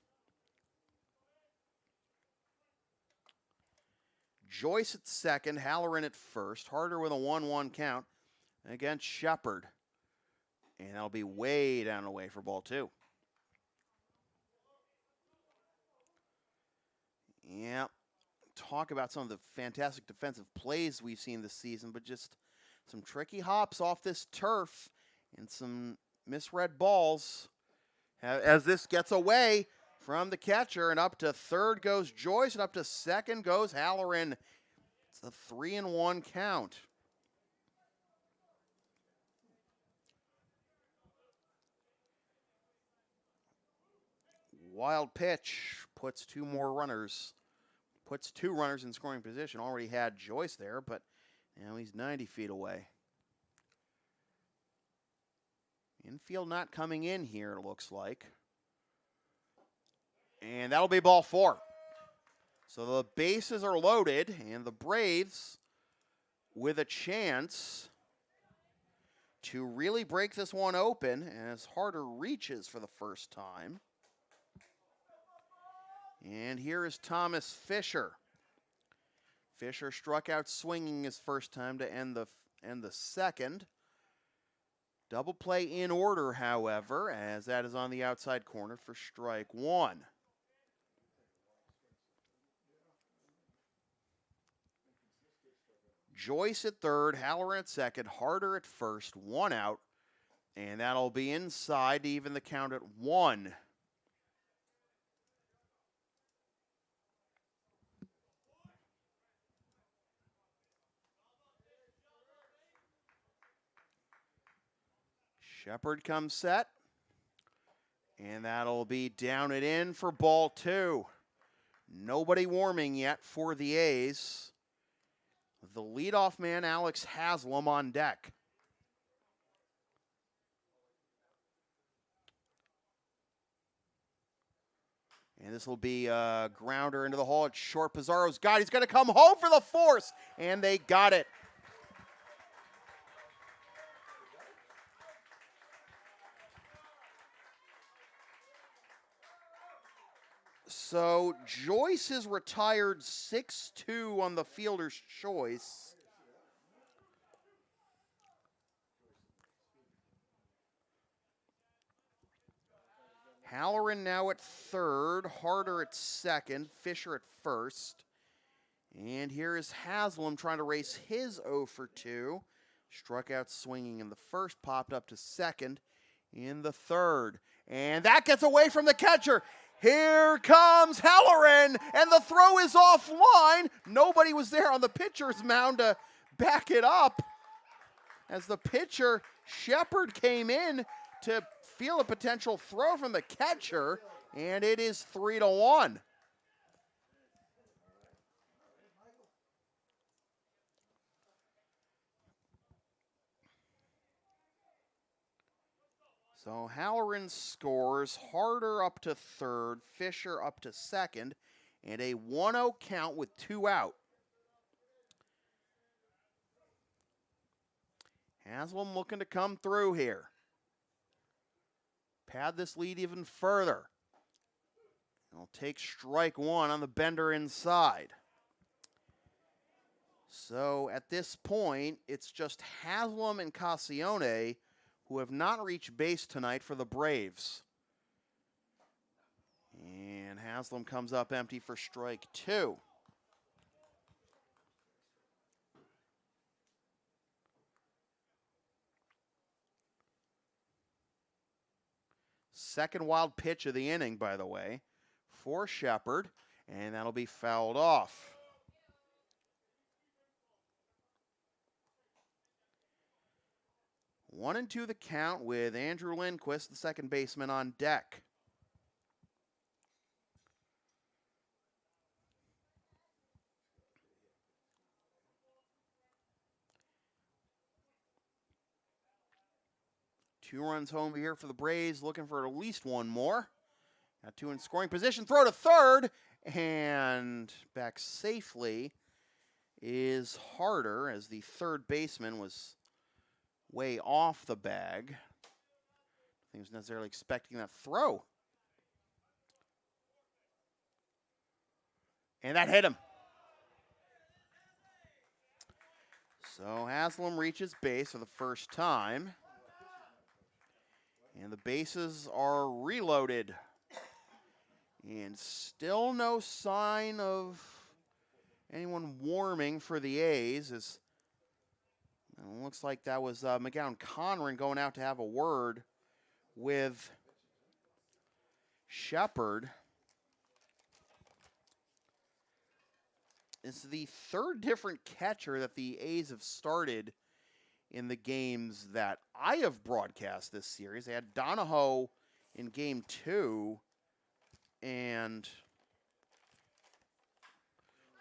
Joyce at second, Halloran at first. Harder with a 1-1 count against Shepard. And that'll be way down and away for ball two. Yeah, talk about some of the fantastic defensive plays we've seen this season, but just some tricky hops off this turf and some misread balls as this gets away from the catcher, and up to third goes Joyce, and up to second goes Halloran. It's a 3-1 count. Wild pitch puts two runners in scoring position. Already had Joyce there, but now he's 90 feet away. Infield not coming in here, it looks like. And that'll be ball four. So the bases are loaded, and the Braves with a chance to really break this one open as Harder reaches for the first time. And here is Thomas Fisher. Fisher struck out swinging his first time to end the second. Double play in order, however, as that is on the outside corner for strike one. Joyce at third, Halloran at second, Harder at first, one out, and that'll be inside to even the count at one. Shepard comes set, and that'll be down and in for ball two. Nobody warming yet for the A's. The leadoff man, Alex Haslam, on deck. And this will be a grounder into the hole. It's short. Pizarro's got it. He's going to come home for the force, and they got it. So Joyce is retired 6-2 on the fielder's choice. Halloran now at third, Harder at second, Fisher at first. And here is Haslam trying to race his 0 for 2. Struck out swinging in the first, popped up to second in the third. And that gets away from the catcher. Here comes Halloran, and the throw is offline. Nobody was there on the pitcher's mound to back it up. As the pitcher, Shepard, came in to feel a potential throw from the catcher, and it is 3-1. So Halloran scores, Harder up to third, Fisher up to second, and a 1-0 count with 2 out. Haslam looking to come through here. Pad this lead even further. He'll take strike one on the bender inside. So at this point, it's just Haslam and Cassione who have not reached base tonight for the Braves. And Haslam comes up empty for strike two. second wild pitch of the inning, by the way, for Shepard, and that'll be fouled off. One and two the count with Andrew Lindquist, the second baseman, on deck. Two runs home here for the Braves, looking for at least one more. Got two in scoring position, throw to third, and back safely is Harder, as the third baseman was way off the bag. He was necessarily expecting that throw. And that hit him. So Haslam reaches base for the first time. And the bases are reloaded. And still no sign of anyone warming for the A's. As it looks like that was Mcgowan Conran going out to have a word with Shepard. It's the third different catcher that the A's have started in the games that I have broadcast this series. They had Donahoe in game 2, and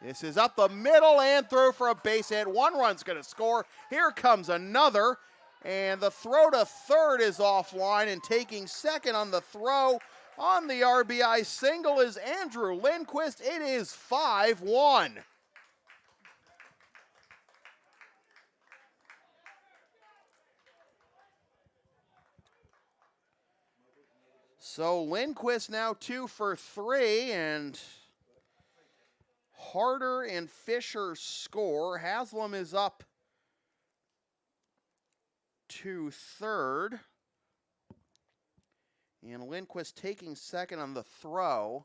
this is up the middle and throw for a base hit. One run's going to score. Here comes another, and the throw to third is offline, and taking second on the throw on the RBI single is Andrew Lindquist. It is 5-1. So Lindquist now 2 for 3, and Harder and Fisher score. Haslam is up to third, and Lindquist taking second on the throw.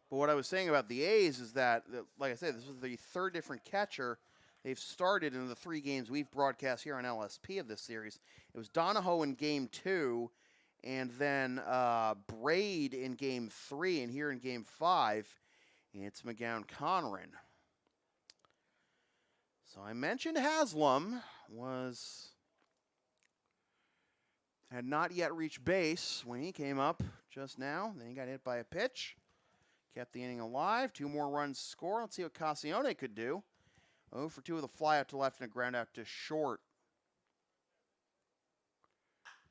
But what I was saying about the A's is that, like I said, this was the third different catcher they've started in the 3 games we've broadcast here on LSP of this series. It was Donahoe in game 2, and then Braid in game 3, and here in game 5, it's Mcgowan Conran. So I mentioned Haslam had not yet reached base when he came up just now. Then he got hit by a pitch. Kept the inning alive. 2 more runs score. Let's see what Cassione could do. 0 for 2 with a fly out to left and a ground out to short.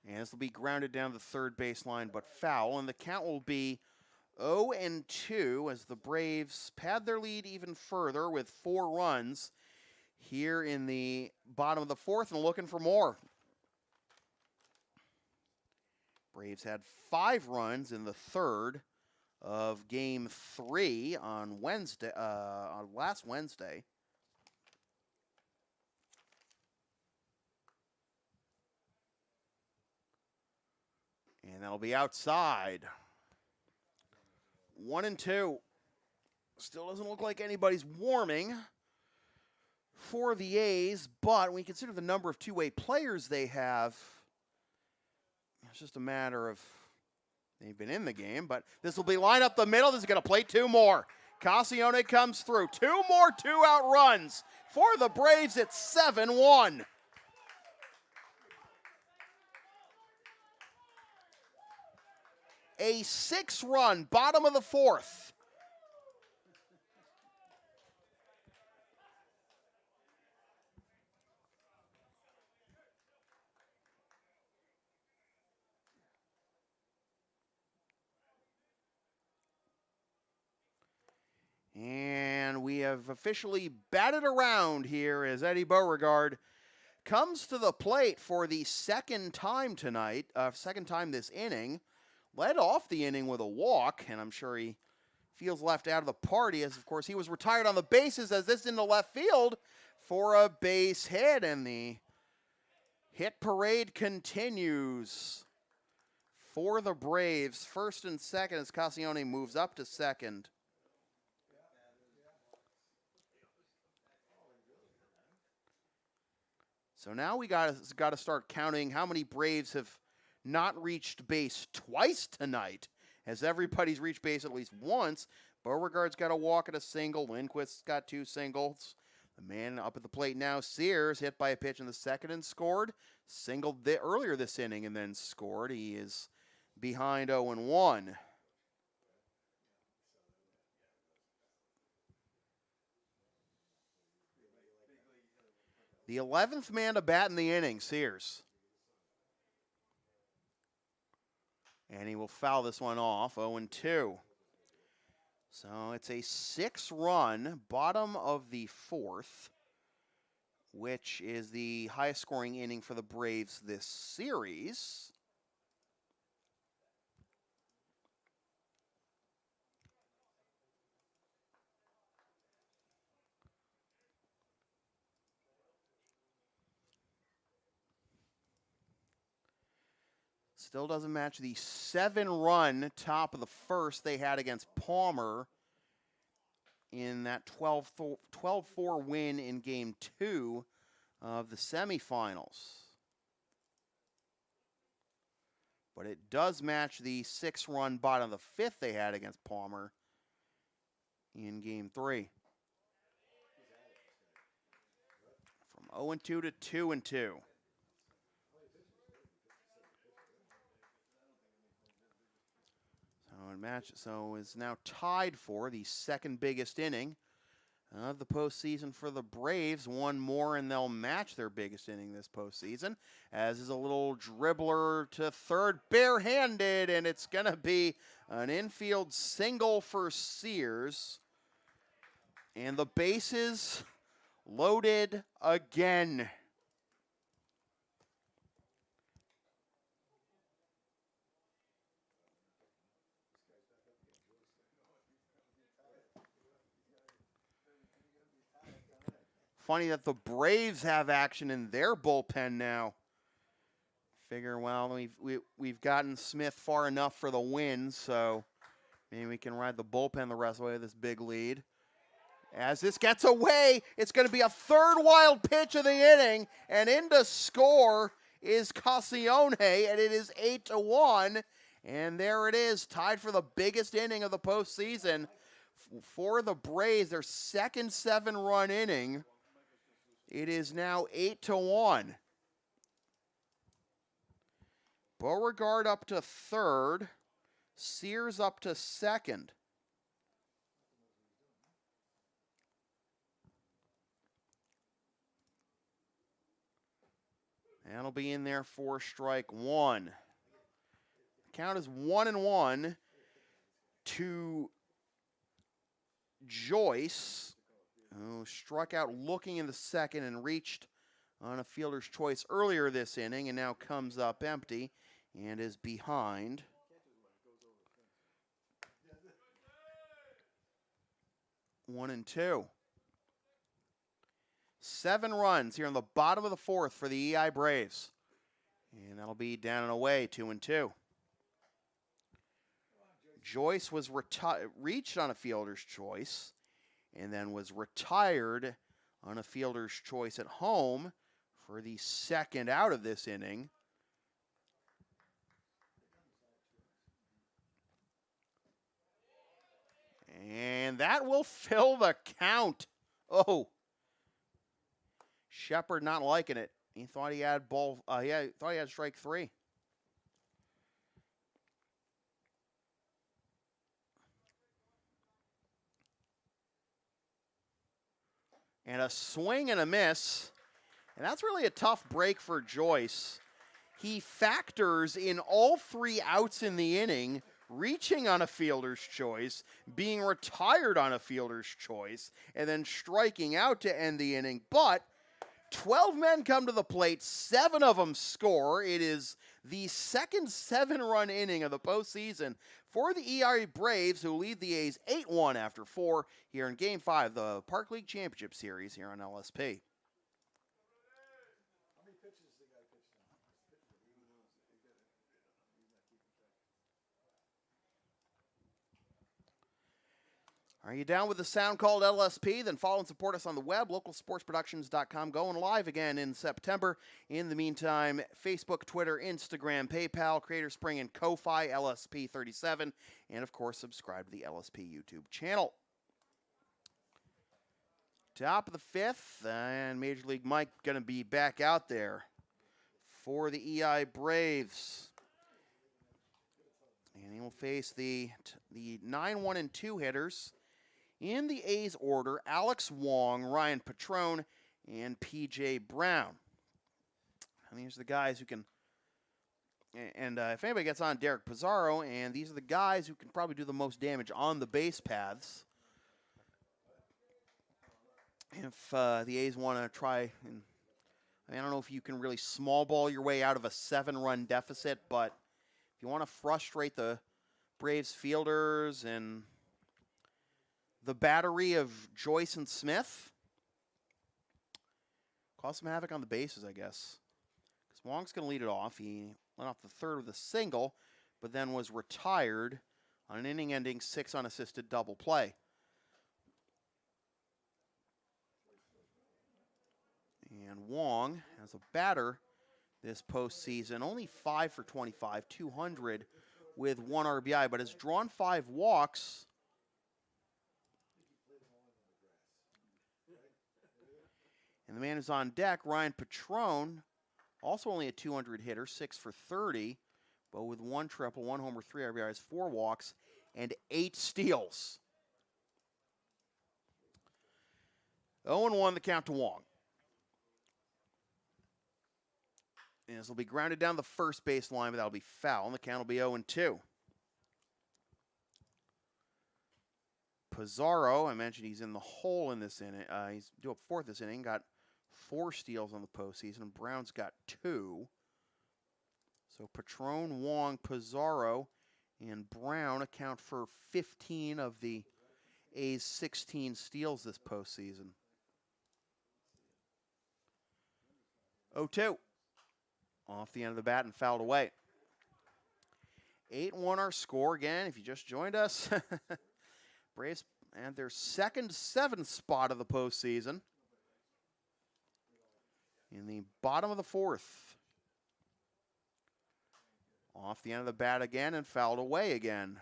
And this will be grounded down the third baseline, but foul. And the count will be 0-2 as the Braves pad their lead even further with 4 runs here in the bottom of the 4th and looking for more. Braves had 5 runs in the 3rd of game 3 on Wednesday, on last Wednesday. And that'll be outside. 1-2. Still doesn't look like anybody's warming for the A's, but when you consider the number of two-way players they have, it's just a matter of they've been in the game, but this will be lined up the middle. This is going to play 2 more. Cassione comes through. 2 more 2-out runs for the Braves. It's 7-1. A 6-run bottom of the 4th. And we have officially batted around here as Eddie Beauregard comes to the plate for the second time tonight, second time this inning. Led off the inning with a walk, and I'm sure he feels left out of the party, as of course he was retired on the bases as this into left field for a base hit, and the Hit parade continues for the Braves. First and second as Cassione moves up to second. So now we got to start counting how many Braves have not reached base twice tonight, as everybody's reached base at least once. Beauregard's got a walk and a single. Lindquist's got 2 singles. The man up at the plate now, Sears, hit by a pitch in the second and scored. Singled earlier this inning and then scored. He is behind 0-1. The 11th man to bat in the inning, Sears. And he will foul this one off, 0-2. So it's a 6-run, bottom of the 4th, which is the highest scoring inning for the Braves this series. Still doesn't match the 7-run top of the 1st they had against Palmer in that 12-4 win in Game 2 of the semifinals. But it does match the 6-run bottom of the 5th they had against Palmer in Game 3. From 0-2 to 2-2. So is now tied for the second biggest inning of the postseason for the Braves. One more and they'll match their biggest inning this postseason, as is a little dribbler to third, barehanded, and it's going to be an infield single for Sears. And the bases loaded again. Funny that the Braves have action in their bullpen now. Figure, well, we've gotten Smith far enough for the win, so maybe we can ride the bullpen the rest of the way with this big lead. As this gets away, it's going to be a 3rd wild pitch of the inning, and in to score is Cassione, and it is 8-1, and there it is, tied for the biggest inning of the postseason for the Braves, their second 7-run inning. It is now 8-1. Beauregard up to 3rd. Sears up to 2nd. That'll be in there for strike 1. Count is 1-1 to Joyce, who struck out looking in the second and reached on a fielder's choice earlier this inning, and now comes up empty and is behind. One and two. 7 runs here in the bottom of the 4th for the EI Braves. And that'll be down and away, 2-2. Joyce was reached on a fielder's choice and then was retired on a fielder's choice at home for the second out of this inning. And that will fill the count. Oh, Shepard not liking it. He thought he had thought he had strike 3. And a swing and a miss. And that's really a tough break for Joyce. He factors in all 3 outs in the inning, reaching on a fielder's choice, being retired on a fielder's choice, and then striking out to end the inning. But 12 men come to the plate, 7 of them score. It is the second 7-run inning of the postseason for the EI Braves, who lead the A's 8-1 after 4 here in Game 5, the Park League Championship Series here on LSP. How many pitches did the guy pitch Are you down with the sound called LSP? Then follow and support us on the web, localsportsproductions.com. Going live again in September. In the meantime, Facebook, Twitter, Instagram, PayPal, Creator Spring, and Ko-Fi, LSP37. And, of course, subscribe to the LSP YouTube channel. Top of the fifth, and Major League Mike going to be back out there for the EI Braves. And he will face the 9-1-2 hitters. In the A's order, Alex Wong, Ryan Patrone, and P.J. Brown. And these are the guys who can, and if anybody gets on, Derek Pizarro, and these are the guys who can probably do the most damage on the base paths. If the A's want to try, and I don't know if you can really small ball your way out of a 7-run deficit, but if you want to frustrate the Braves fielders and the battery of Joyce and Smith, cause some havoc on the bases, I guess. Because Wong's going to lead it off. He went off the third with a single, but then was retired on an inning-ending 6 unassisted double play. And Wong, as a batter this postseason, only 5 for 25, 200 with 1 RBI, but has drawn 5 walks. And the man who's on deck, Ryan Patrone, also only a 200 hitter, 6 for 30, but with 1 triple, 1 homer, 3 RBIs, 4 walks, and 8 steals. 0-1 the count to Wong. And this will be grounded down the first base line, but that'll be foul, and the count will be 0-2. Pizarro, I mentioned he's in the hole in this inning. He's due up fourth this inning, got 4 steals on the postseason, and Brown's got 2. So Patrone, Wong, Pizarro, and Brown account for 15 of the A's 16 steals this postseason. 0-2. Off the end of the bat and fouled away. 8-1 our score again, if you just joined us. Braves and their second 7th spot of the postseason. In the bottom of the 4th. Off the end of the bat again and fouled away again.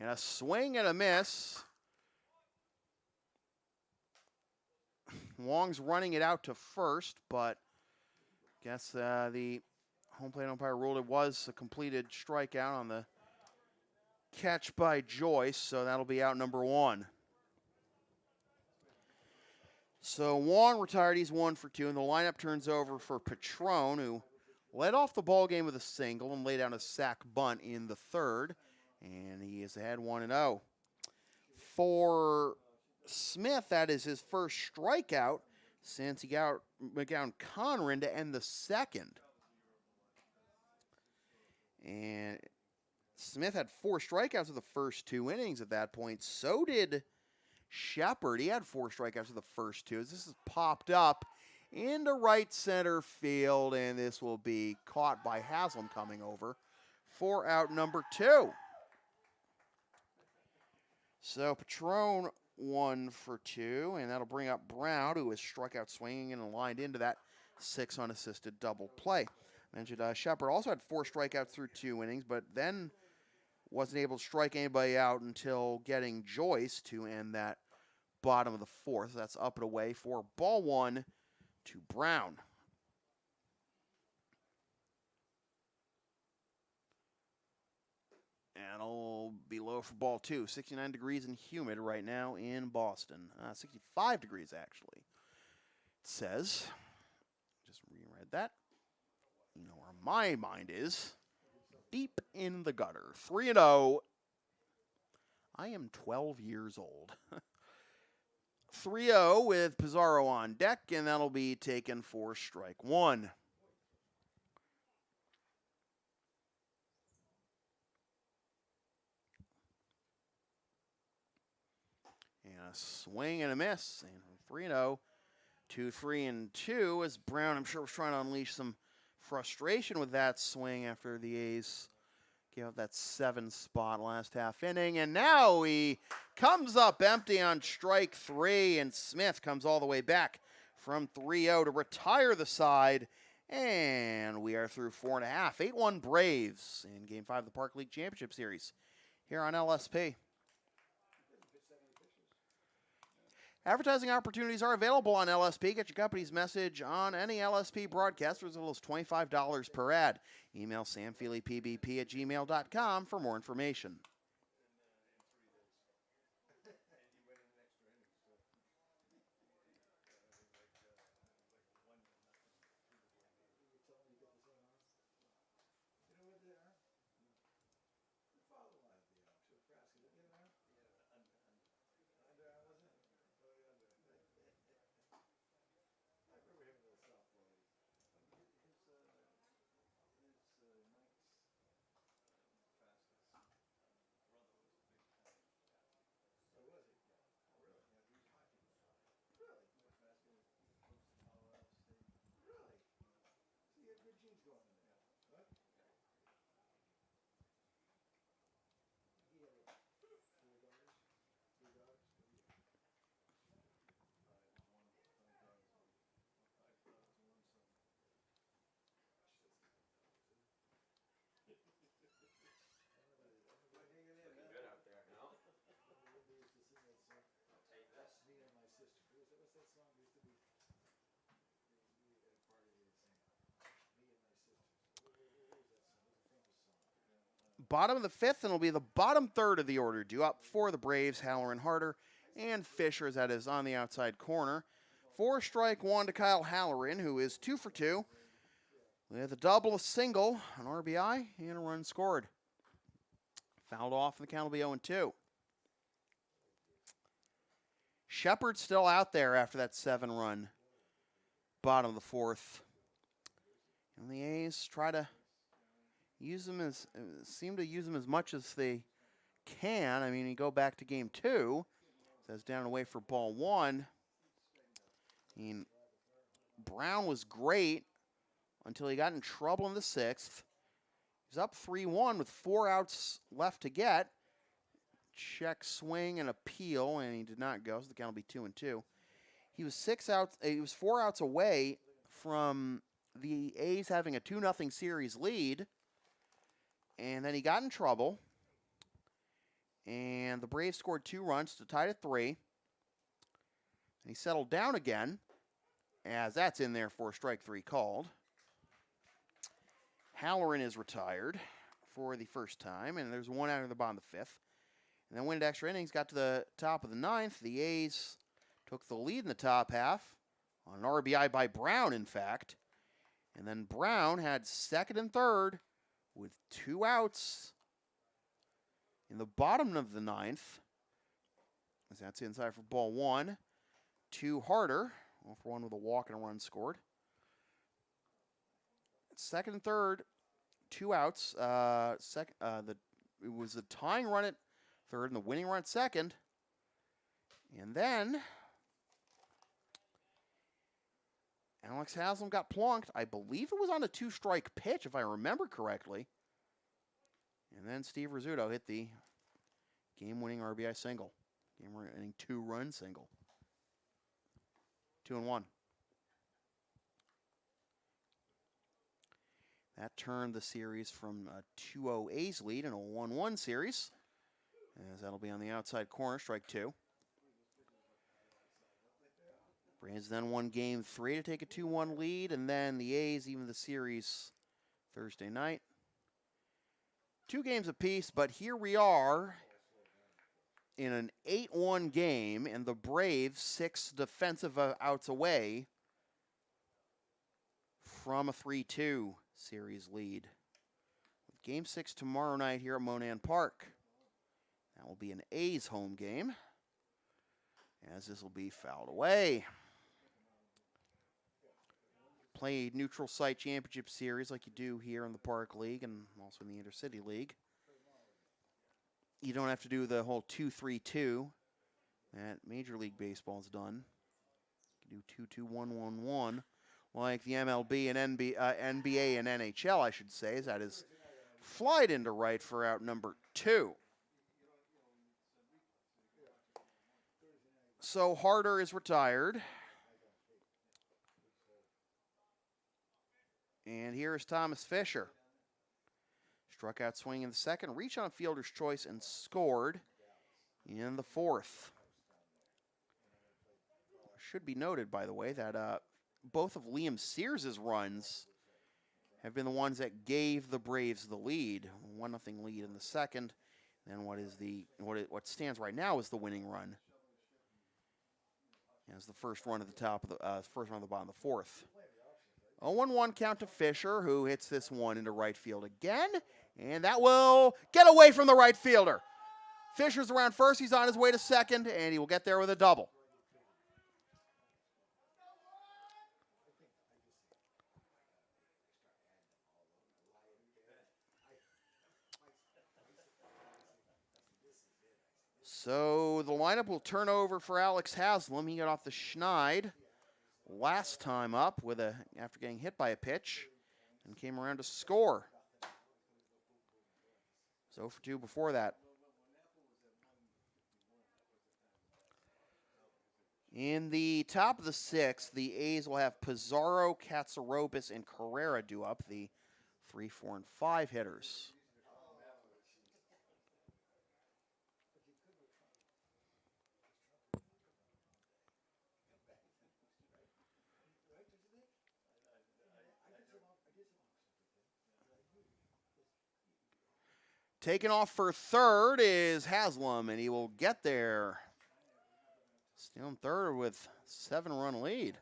And a swing and a miss. Wong's running it out to first, but guess the home plate umpire ruled it was a completed strikeout on the catch by Joyce, so that'll be out number 1. So Wong retired, he's 1 for 2, and the lineup turns over for Patrone, who led off the ball game with a single and laid down a sac bunt in the 3rd, and he is ahead 1-0. For Smith, that is his first strikeout since he got Mcgowan Conran to end the 2nd. And Smith had 4 strikeouts in the first 2 innings at that point. So did Shepard. He had 4 strikeouts in the first 2. As this is popped up into right center field, and this will be caught by Haslam coming over for out number 2. So Patrone 1 for 2, and that'll bring up Brown, who was struck out swinging and lined into that 6 unassisted double play. Mentioned Shepard also had 4 strikeouts through 2 innings, but then wasn't able to strike anybody out until getting Joyce to end that bottom of the 4th. That's up and away for ball 1 to Brown. And it'll be low for ball 2. 69 degrees and humid right now in Boston. 65 degrees, actually. It says, just reread that. You know where my mind is. Deep in the gutter. 3-0. I am 12 years old. 3-0 with Pizarro on deck, and that'll be taken for strike 1. And a swing and a miss. And 3-0. 2-3-2 as Brown, I'm sure, was trying to unleash some frustration with that swing after the A's gave up that 7 spot last half inning. And now he comes up empty on strike 3, and Smith comes all the way back from 3-0 to retire the side. And we are through 4.5. 8-1 Braves in Game 5 of the Park League Championship Series here on LSP. Advertising opportunities are available on LSP. Get your company's message on any LSP broadcast for as little as $25 per ad. Email samfeelypbp@gmail.com for more information. Bottom of the 5th, and it'll be the bottom third of the order. Due up for the Braves, Halloran, Harder, and Fisher, that is on the outside corner. 4 strike 1 to Kyle Halloran, who is 2 for 2. With a double, a single, an RBI, and a run scored. Fouled off, and the count will be 0-2. Shepard still out there after that 7-run. Bottom of the 4th. And the A's try to seem to use them as much as they can. I mean, you go back to game 2. Says down and away for ball 1. I mean, Brown was great until he got in trouble in the 6th. He's up 3-1 with 4 outs left to get. Check, swing, and appeal, and he did not go, so the count will be 2-2. He was 4 outs away from the A's having a 2-0 series lead. And then he got in trouble. And the Braves scored 2 runs to tie it at 3. And he settled down again, as that's in there for strike 3 called. Halloran is retired for the first time, and there's 1 out of the bottom of the 5th. And then went extra innings, got to the top of the 9th. The A's took the lead in the top half on an RBI by Brown, in fact. And then Brown had 2nd and 3rd with 2 outs in the bottom of the 9th. As that's inside for ball 1. 2 Harder, 1-for-1 with a walk and a run scored. 2nd and 3rd, 2 outs. It was a tying run at 3rd and the winning run at 2nd. And then Alex Haslam got plunked. I believe it was on a 2-strike pitch, if I remember correctly. And then Steve Rizzuto hit the game-winning RBI single. Game-winning 2-run single. 2-1. That turned the series from a 2-0 A's lead in a 1-1 series, as that'll be on the outside corner, strike 2. Braves then won game 3 to take a 2-1 lead, and then the A's even the series Thursday night. 2 games apiece, but here we are in an 8-1 game, and the Braves 6 defensive outs away from a 3-2 series lead. With game 6 tomorrow night here at Monan Park. That will be an A's home game, as this will be fouled away. Play neutral site championship series like you do here in the Park League and also in the Intercity League. You don't have to do the whole 2-3-2 that Major League Baseball's done. Do 2-2-1-1-1 like the MLB and NBA and NHL, I should say, as that is flied into right for out number 2. So Harder is retired. And here is Thomas Fisher. Struck out swinging in the second, reached on fielder's choice, and scored in the 4th. Should be noted, by the way, that both of Liam Sears' runs have been the ones that gave the Braves the lead. 1-0 lead in the second. Then what stands right now is the winning run. As the first run at the top of the first run at the bottom of the 4th. 0-1 count to Fisher, who hits this one into right field again. And that will get away from the right fielder. Fisher's around first. He's on his way to second, and he will get there with a double. So the lineup will turn over for Alex Haslam. He got off the schneid last time up after getting hit by a pitch and came around to score. So for 2 before that. In the top of the 6th, the A's will have Pizarro, Katsouropis, and Carrera due up, the 3, 4, and 5 hitters. Taking off for third is Haslam, and he will get there. Still in third with 7-run lead.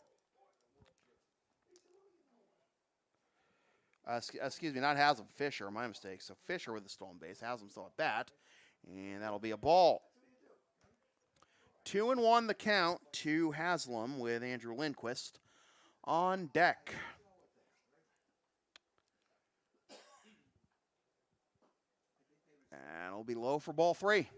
Excuse me, not Haslam, Fisher, my mistake. So Fisher with the stolen base, Haslam still at bat, and that'll be a ball. 2-1 the count to Haslam with Andrew Lindquist on deck. And it'll be low for ball 3.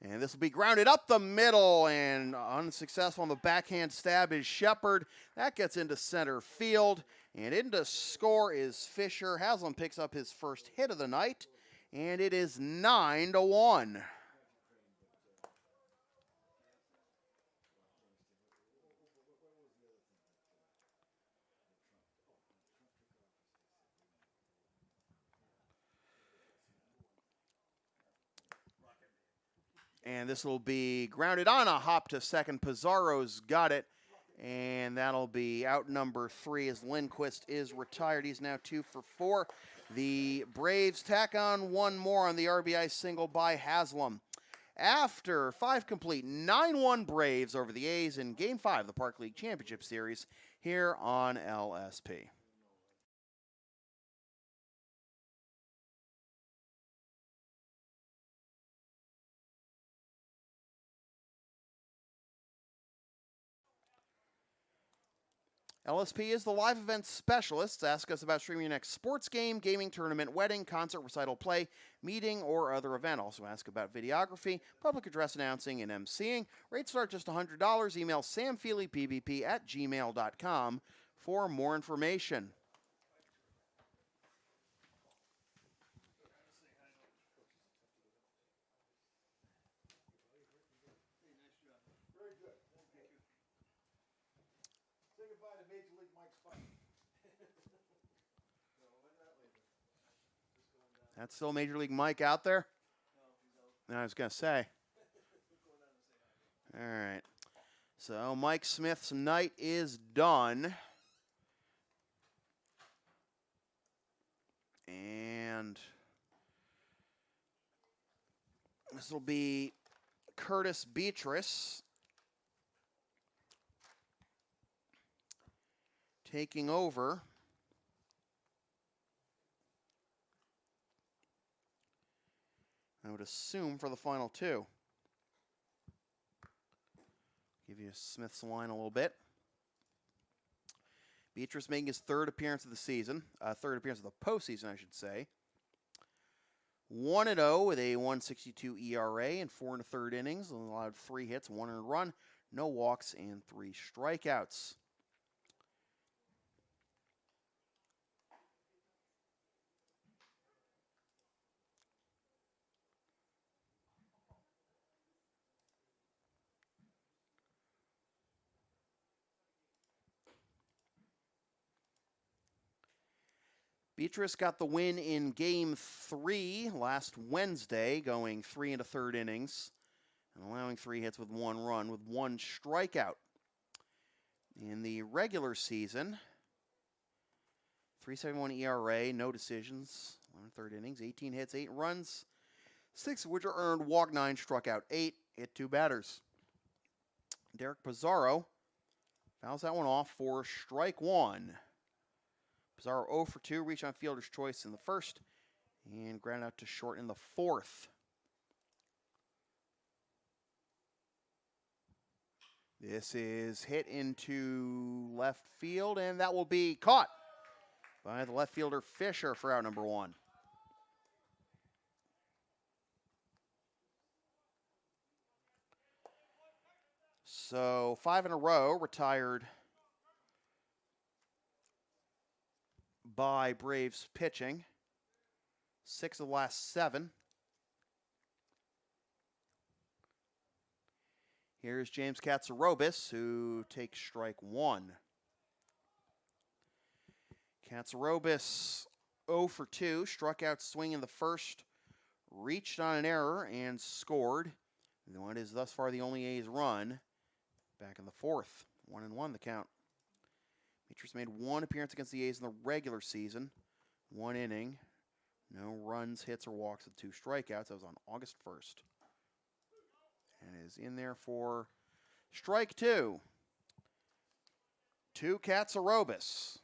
And this will be grounded up the middle, and unsuccessful on the backhand stab is Shepard. That gets into center field, and in to score is Fisher. Haslam picks up his first hit of the night, and it is 9-1. And this will be grounded on a hop to second. Pizarro's got it. And that'll be out number 3 as Lindquist is retired. He's now 2 for 4. The Braves tack on one more on the RBI single by Haslam. After 5 complete, 9-1 Braves over the A's in Game 5 of the Park League Championship Series here on LSP. LSP is the live event specialist. Ask us about streaming your next sports game, gaming tournament, wedding, concert, recital, play, meeting, or other event. Also ask about videography, public address announcing, and emceeing. Rates start just $100. Email samfeelypbp@gmail.com for more information. That's still Major League Mike out there? No, I was going to say. All right. So Mike Smith's night is done. And this will be Curtis Beatrice taking over. I would assume for the final 2. Give you Smith's line a little bit. Beatrice making his third appearance of the season, third appearance of the postseason, I should say. 1-0 with a 1.62 ERA in 4 1/3 innings, allowed 3 hits, 1 earned run, no walks, and 3 strikeouts. Beatrice got the win in Game 3 last Wednesday, going 3 1/3 innings and allowing 3 hits with 1 run with 1 strikeout. In the regular season, 3.71 ERA, no decisions, 11 1/3 innings, 18 hits, 8 runs, 6 of which are earned, walked 9, struck out 8, hit 2 batters. Derek Pizarro fouls that one off for strike 1. Pizarro 0 for 2, reached on fielder's choice in the first, and grounded out to short in the fourth. This is hit into left field, and that will be caught by the left fielder Fisher for out number 1. So 5 in a row retired by Braves pitching. 6 of the last 7. Here's James Katsarobis, who takes strike 1. Katsarobis 0 for 2, struck out swing in the first, reached on an error, and scored. What is thus far the only A's run back in the fourth. 1-1 the count. Beatrice made 1 appearance against the A's in the regular season. 1 inning. No runs, hits, or walks with 2 strikeouts. That was on August 1st. And is in there for strike 2. To Katsarobis.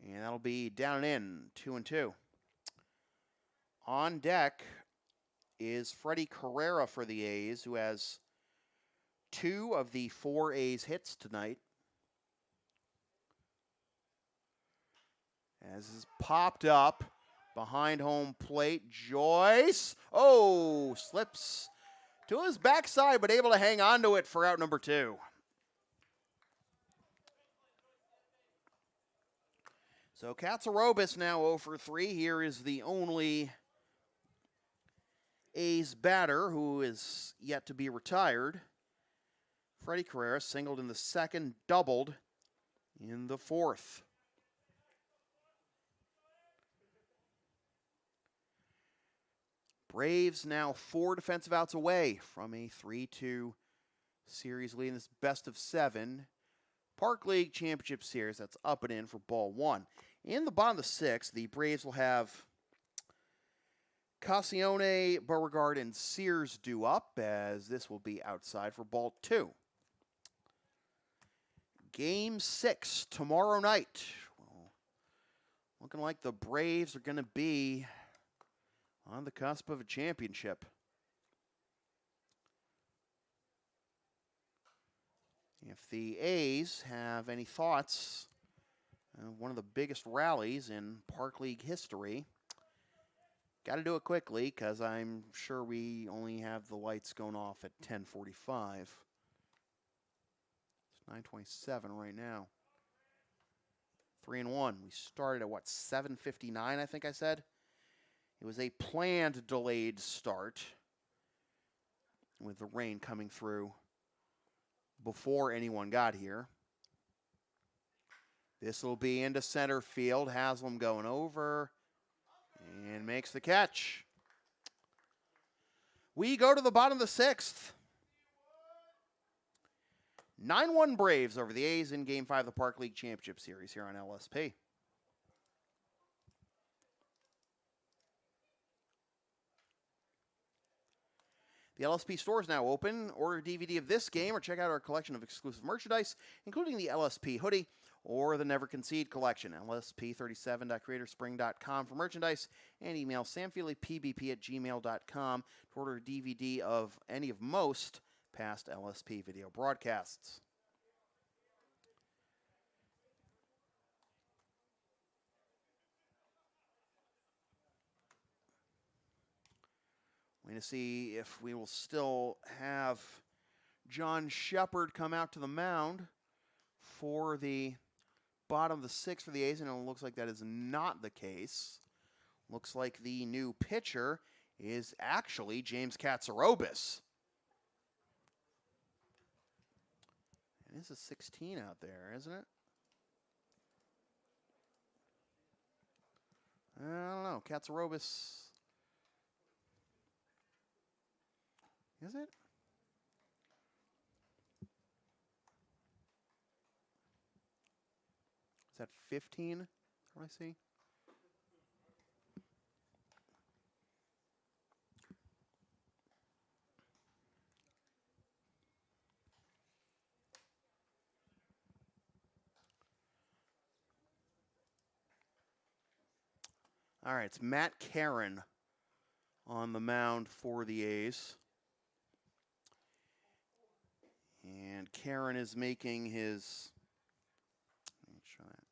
And that'll be down and in, 2-2. On deck is Freddie Carrera for the A's, who has 2 of the 4 A's hits tonight. As is popped up behind home plate, Joyce. Oh, slips to his backside, but able to hang on to it for out number 2. So Katsarobis now 0 for 3. Here is the only A's batter who is yet to be retired. Freddie Carrera singled in the second, doubled in the fourth. Braves now 4 defensive outs away from a 3-2 series lead in this best of 7 Park League Championship Series. That's up and in for ball 1. In the bottom of the 6th, the Braves will have Cassione, Beauregard, and Sears due up, as this will be outside for ball 2. Game 6 tomorrow night. Well, looking like the Braves are going to be on the cusp of a championship. If the A's have any thoughts of one of the biggest rallies in Park League history, got to do it quickly because I'm sure we only have the lights going off at 10:45. It's 9:27 right now. 3-1. We started at what, 7:59? I think I said. It was a planned delayed start with the rain coming through before anyone got here. This will be into center field. Haslam going over and makes the catch. We go to the bottom of the 6th. 9-1 Braves over the A's in Game 5 of the Park League Championship Series here on LSP. The LSP store is now open. Order a DVD of this game or check out our collection of exclusive merchandise, including the LSP hoodie or the Never Concede collection. LSP37.creatorspring.com for merchandise, and email samfeelypbp@gmail.com to order a DVD of any of most past LSP video broadcasts. We're going to see if we will still have John Shepard come out to the mound for the bottom of the sixth for the A's, and it looks like that is not the case. Looks like the new pitcher is actually James Katsarobis. It is a 16 out there, isn't it? I don't know. Katsarobis. Is it? Is that 15? What I see? All right, it's Matt Caron on the mound for the A's. And Caron is making his, let me show that.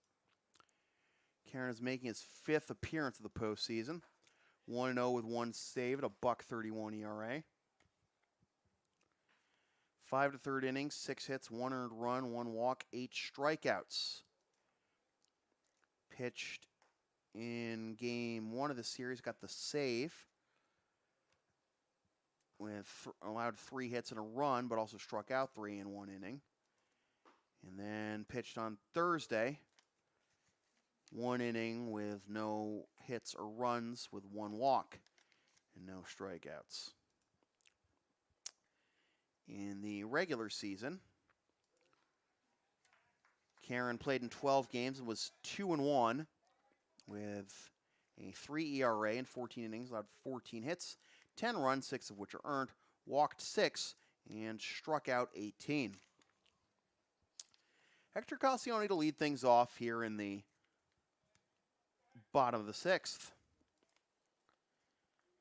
Caron is making his 5th appearance of the postseason. 1-0 with 1 save at a .31 ERA. 5 to third innings, 6 hits, 1 earned run, 1 walk, 8 strikeouts. Pitched in game 1 of the series, got the save. With allowed 3 hits and a run, but also struck out 3 in 1 inning. And then pitched on Thursday, 1 inning with no hits or runs, with 1 walk and no strikeouts. In the regular season, Caron played in 12 games and was 2-1 with a 3 ERA in 14 innings, allowed 14 hits, 10 runs, 6 of which are earned, walked 6, and struck out 18. Hector Cassione to lead things off here in the bottom of the 6th.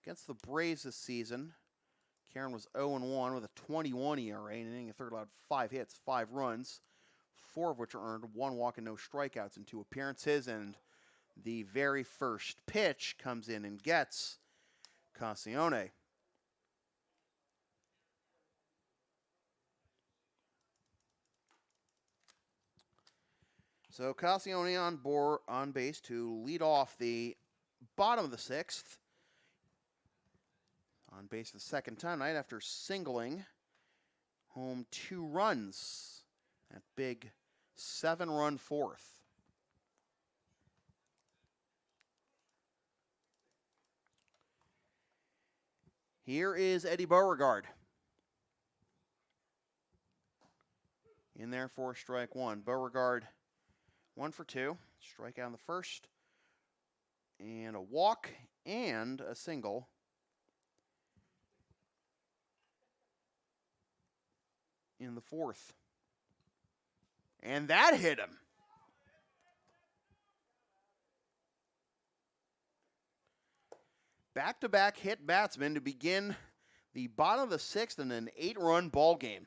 Against the Braves this season, Caron was 0-1 with a 21 ERA, and inning a third, allowed 5 hits, 5 runs, 4 of which are earned, 1 walk and no strikeouts in 2 appearances, and the very first pitch comes in and gets Cassione. So Cassione on base to lead off the bottom of the 6th. On base the second time tonight after singling home 2 runs. That big 7-run 4th. Here is Eddie Beauregard. In there for strike 1. Beauregard 1 for 2. Strikeout in the first. And a walk and a single. In the 4th. And that hit him. Back-to-back hit batsmen to begin the bottom of the 6th in an 8-run ball game.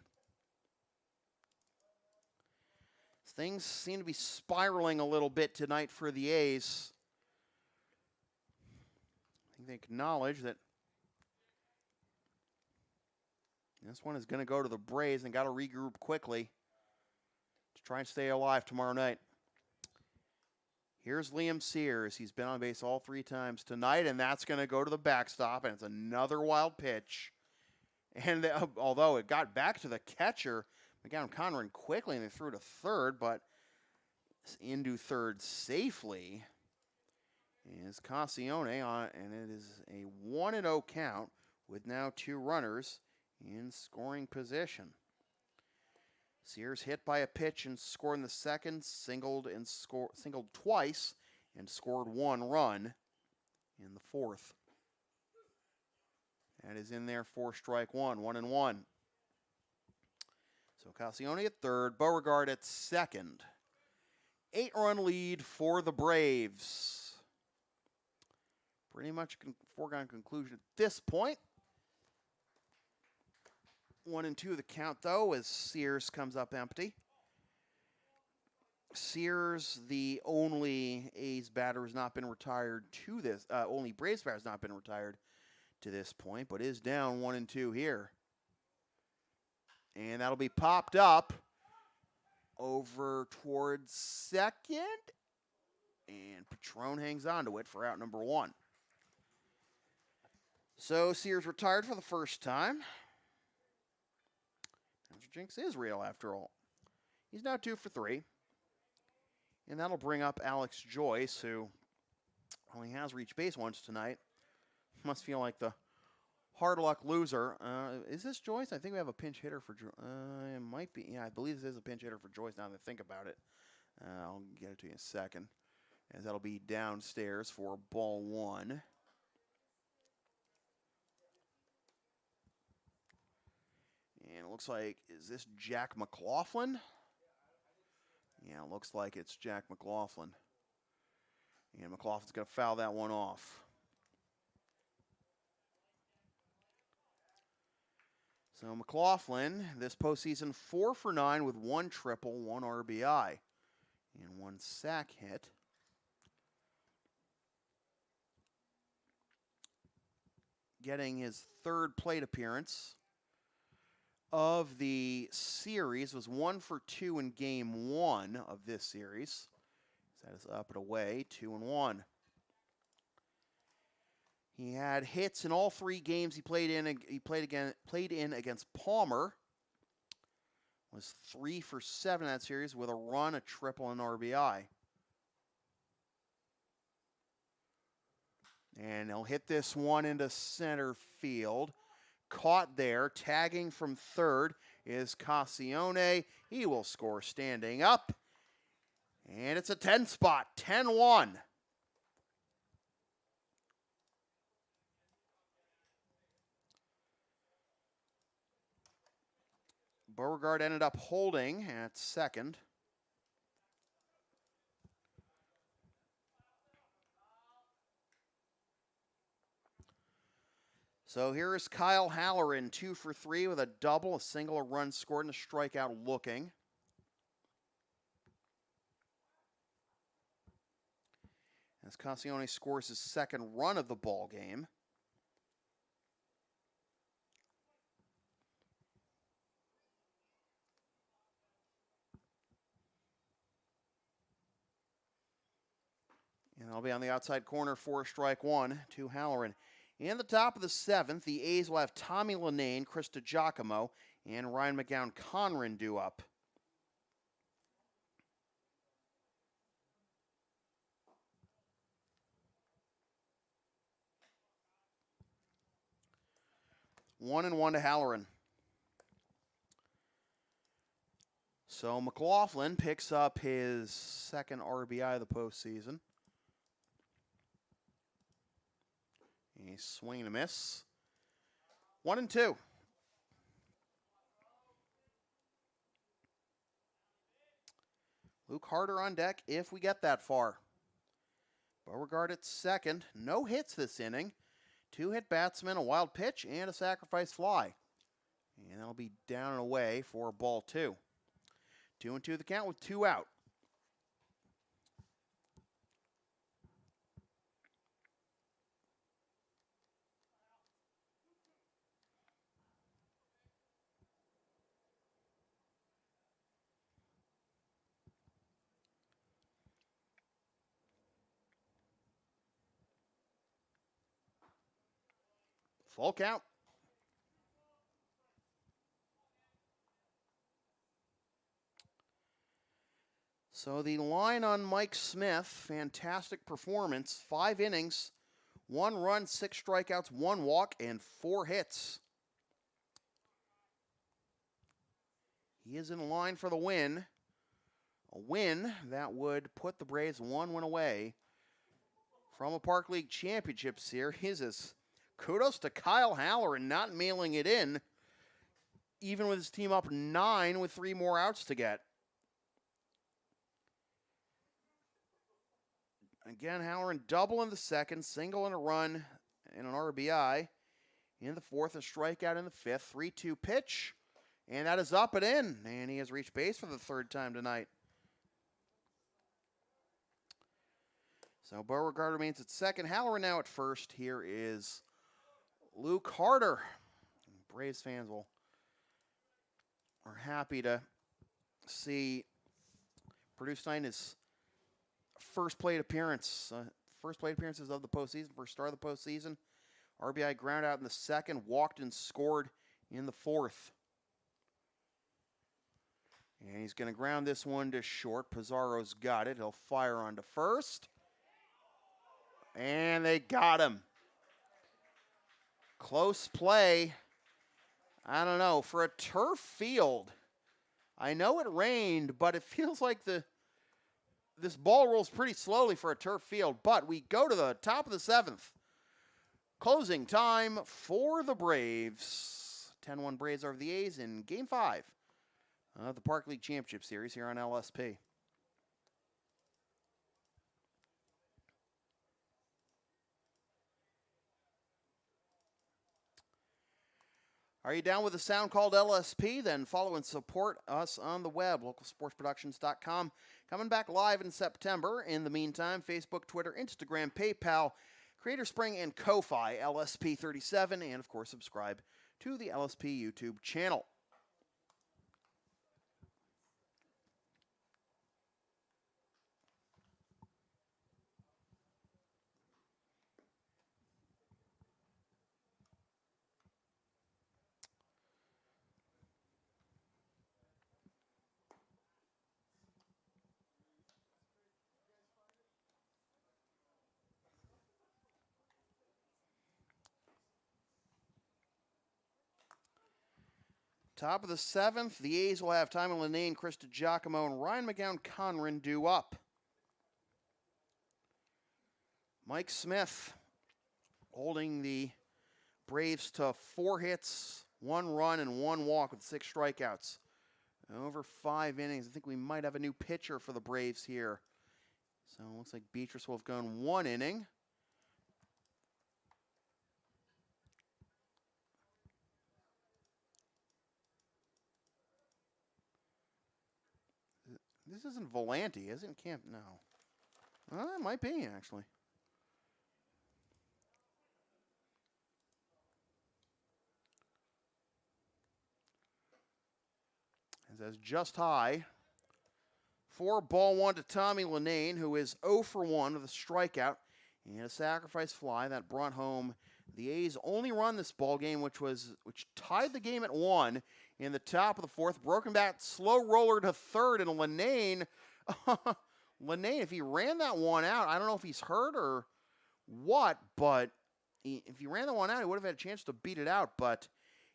Things seem to be spiraling a little bit tonight for the A's. I think they acknowledge that this one is going to go to the Braves and got to regroup quickly to try and stay alive tomorrow night. Here's Liam Sears. He's been on base all 3 times tonight, and that's going to go to the backstop, and it's another wild pitch. And although it got back to the catcher, McGowan Conran quickly, and they threw to third, but into third safely is Cassione, and it is a 1-0 count with now 2 runners in scoring position. Sears hit by a pitch and scored in the second, singled twice, and scored 1 run in the 4th. That is in there for strike 1, 1-1. So Cassione at third, Beauregard at second. 8-run lead for the Braves. Pretty much a foregone conclusion at this point. 1-2 the count, though, as Sears comes up empty. Sears, the only A's batter, has not been retired to this. Only Braves batter has not been retired to this point, but is down 1-2 here. And that'll be popped up over towards second. And Patron hangs on to it for out number 1. So Sears retired for the first time. Mr. Jinx is real after all. He's now 2 for 3. And that'll bring up Alex Joyce, who only has reached base once tonight. Must feel like the hard luck loser. Is this Joyce? I think we have a pinch hitter for Joyce. It might be. Yeah, I believe this is a pinch hitter for Joyce now that I think about it. I'll get it to you in a second, as that'll be downstairs for ball 1. And it looks like, is this Jack McLaughlin? Yeah, it looks like it's Jack McLaughlin. And McLaughlin's going to foul that one off. So McLaughlin, this postseason, 4 for 9 with 1 triple, 1 RBI, and 1 sack hit. Getting his 3rd plate appearance of the series, was 1 for 2 in game 1 of this series. That is up and away, 2-1. He had hits in all 3 games he played in. He played in against Palmer. Was 3 for 7 in that series with a run, a triple, and RBI. And he'll hit this one into center field. Caught there, tagging from third is Cassione. He will score standing up. And it's a 10 spot, 10-1. Beauregard ended up holding at second. So here is Kyle Halloran, 2 for 3 with a double, a single, a run scored, and a strikeout looking. As Cassione scores his 2nd run of the ball game. And that'll be on the outside corner for strike 1 to Halloran. In the top of the 7th, the A's will have Tommy Linane, Chris DiGiacomo, and Ryan McGowan-Conran due up. One and 1 to Halloran. So McLaughlin picks up his 2nd RBI of the postseason. A swing and a miss. 1 and 2. Luke Harder on deck if we get that far. Beauregard at second. No hits this inning. 2 hit batsmen, a wild pitch, and a sacrifice fly. And that'll be down and away for ball 2. 2-2 the count with 2 out. Full count. So the line on Mike Smith, fantastic performance. 5 innings, 1 run, 6 strikeouts, 1 walk, and 4 hits. He is in line for the win. A win that would put the Braves 1 win away from a Park League Championship series. Kudos to Kyle Halloran not mailing it in, even with his team up 9 with 3 more outs to get. Again, Halloran double in the second, single and a run and an RBI in the fourth, a strikeout in the fifth. 3-2 pitch, and that is up and in, and he has reached base for the third time tonight. So Beauregard remains at second. Halloran now at first. Here is Luke Harder. Braves fans are happy to see produce tonight his first plate appearance. First plate appearances of the postseason, first start of the postseason. RBI ground out in the second, walked and scored in the fourth. And he's going to ground this one to short. Pizarro's got it. He'll fire on to first. And they got him. Close play. I don't know. For a turf field, I know it rained, but it feels like this ball rolls pretty slowly for a turf field. But we go to the top of the seventh. Closing time for the Braves. 10-1 Braves over the A's in Game 5 of the Park League Championship Series here on LSP. Are you down with a sound called LSP? Then follow and support us on the web, localsportsproductions.com. Coming back live in September. In the meantime, Facebook, Twitter, Instagram, PayPal, Creator Spring, and Ko-Fi, LSP37, and of course subscribe to the LSP YouTube channel. Top of the seventh, the A's will have Tommy Linane, Chris DiGiacomo, and Ryan McGowan Conran due up. Mike Smith holding the Braves to 4 hits, 1 run, and 1 walk with 6 strikeouts. Over 5 innings. I think we might have a new pitcher for the Braves here. So it looks like Beatrice will have gone 1 inning. This isn't Volante, isn't Camp? No. Well, it might be, actually. It says just high. 4-1 to Tommy Linane, who is 0 for 1 with a strikeout and a sacrifice fly that brought home the A's only run this ball game, which tied the game at 1 in the top of the fourth. Broken bat, slow roller to third, and Linane, if he ran that one out, I don't know if he's hurt or what, but if he ran that one out, he would have had a chance to beat it out, but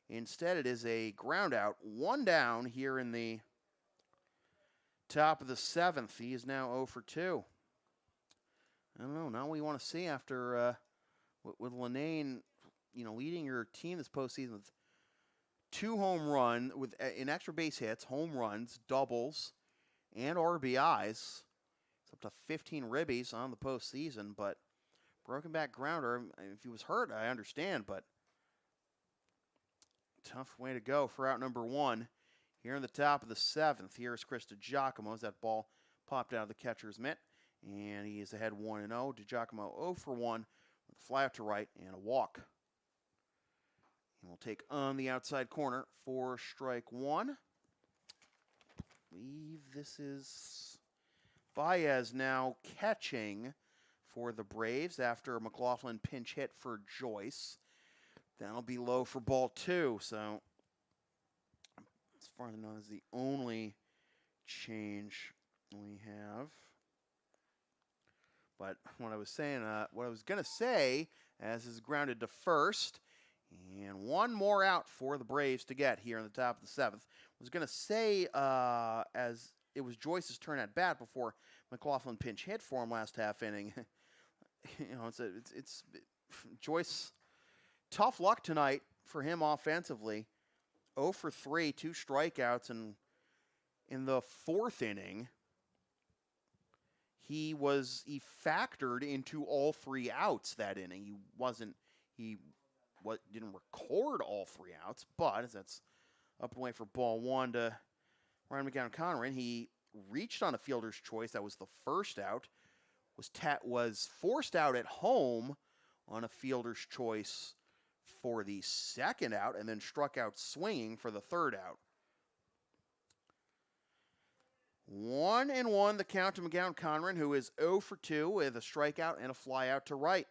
instead it is a ground out. 1 down here in the top of the seventh. He is now 0 for 2. I don't know. Now we want to see after with Linane, leading your team this postseason with 2 home runs, with in extra base hits, home runs, doubles, and RBIs. It's up to 15 ribbies on the postseason, but broken back grounder. If he was hurt, I understand, but tough way to go for out number 1. Here in the top of the seventh, here's Chris DiGiacomo as that ball popped out of the catcher's mitt, and he is ahead 1-0. DiGiacomo 0 for 1 with a fly out to right and a walk. And we'll take on the outside corner for strike 1. I believe this is Baez now catching for the Braves after McLaughlin pinch hit for Joyce. That'll be low for ball 2, so as far as I know, is the only change we have. But what I was going to say, as is grounded to first, and 1 more out for the Braves to get here in the top of the seventh. I was going to say, as it was Joyce's turn at bat before McLaughlin pinch hit for him last half inning. It's Joyce. Tough luck tonight for him offensively. 0 for 3, 2 strikeouts, and in the 4th inning, he factored into all 3 outs that inning. He didn't record all 3 outs, but that's up and away for ball 1 to Ryan McGowan-Conran. He reached on a fielder's choice. That was the first out. Was forced out at home on a fielder's choice for the second out, and then struck out swinging for the third out. 1-1 the count to McGowan-Conran, who is 0 for 2 with a strikeout and a flyout to right.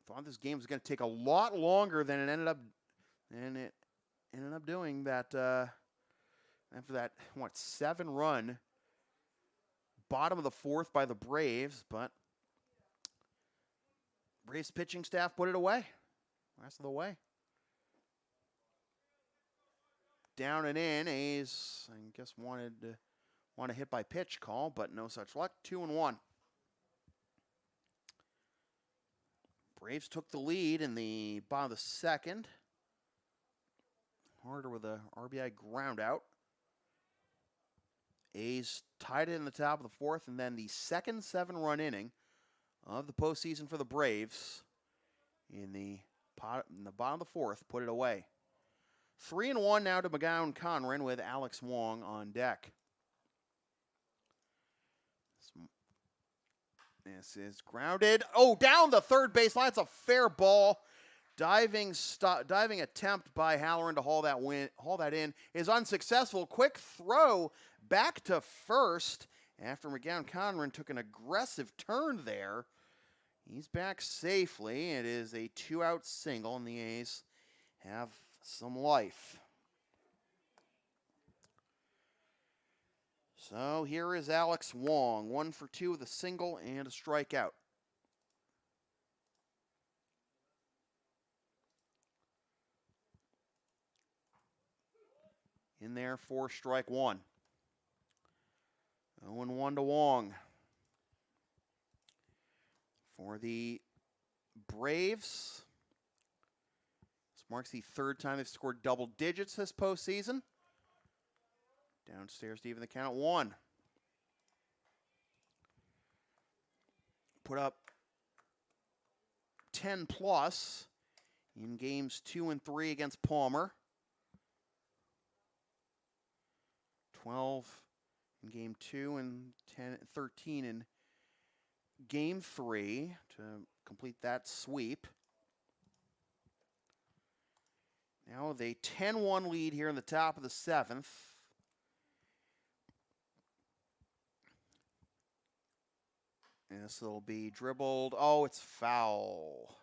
Thought this game was going to take a lot longer than it ended up doing. That after that 7-run bottom of the 4th by the Braves, but Braves pitching staff put it away. Rest of the way. Down and in, A's, I guess, want a hit by pitch call, but no such luck. 2-1. Braves took the lead in the bottom of the 2nd. Harder with a RBI ground out. A's tied it in the top of the 4th, and then the second 7-run inning of the postseason for the Braves in the bottom of the 4th put it away. 3-1 now to McGowan-Conran with Alex Wong on deck. This is grounded. Oh, down the third baseline. It's a fair ball. Diving attempt by Halloran to haul that in is unsuccessful. Quick throw back to first after McGowan-Conran took an aggressive turn there. He's back safely. It is a 2-out single, and the A's have some life. So here is Alex Wong, 1 for 2 with a single and a strikeout. In there for strike 1. 0-1 to Wong. For the Braves, this marks the 3rd time they've scored double digits this postseason. Downstairs to even the count 1. Put up 10 plus in games 2 and 3 against Palmer. 12 in game 2 and 13 in game 3 to complete that sweep. Now the 10-1 lead here in the top of the 7th. This will be dribbled. Oh, it's foul.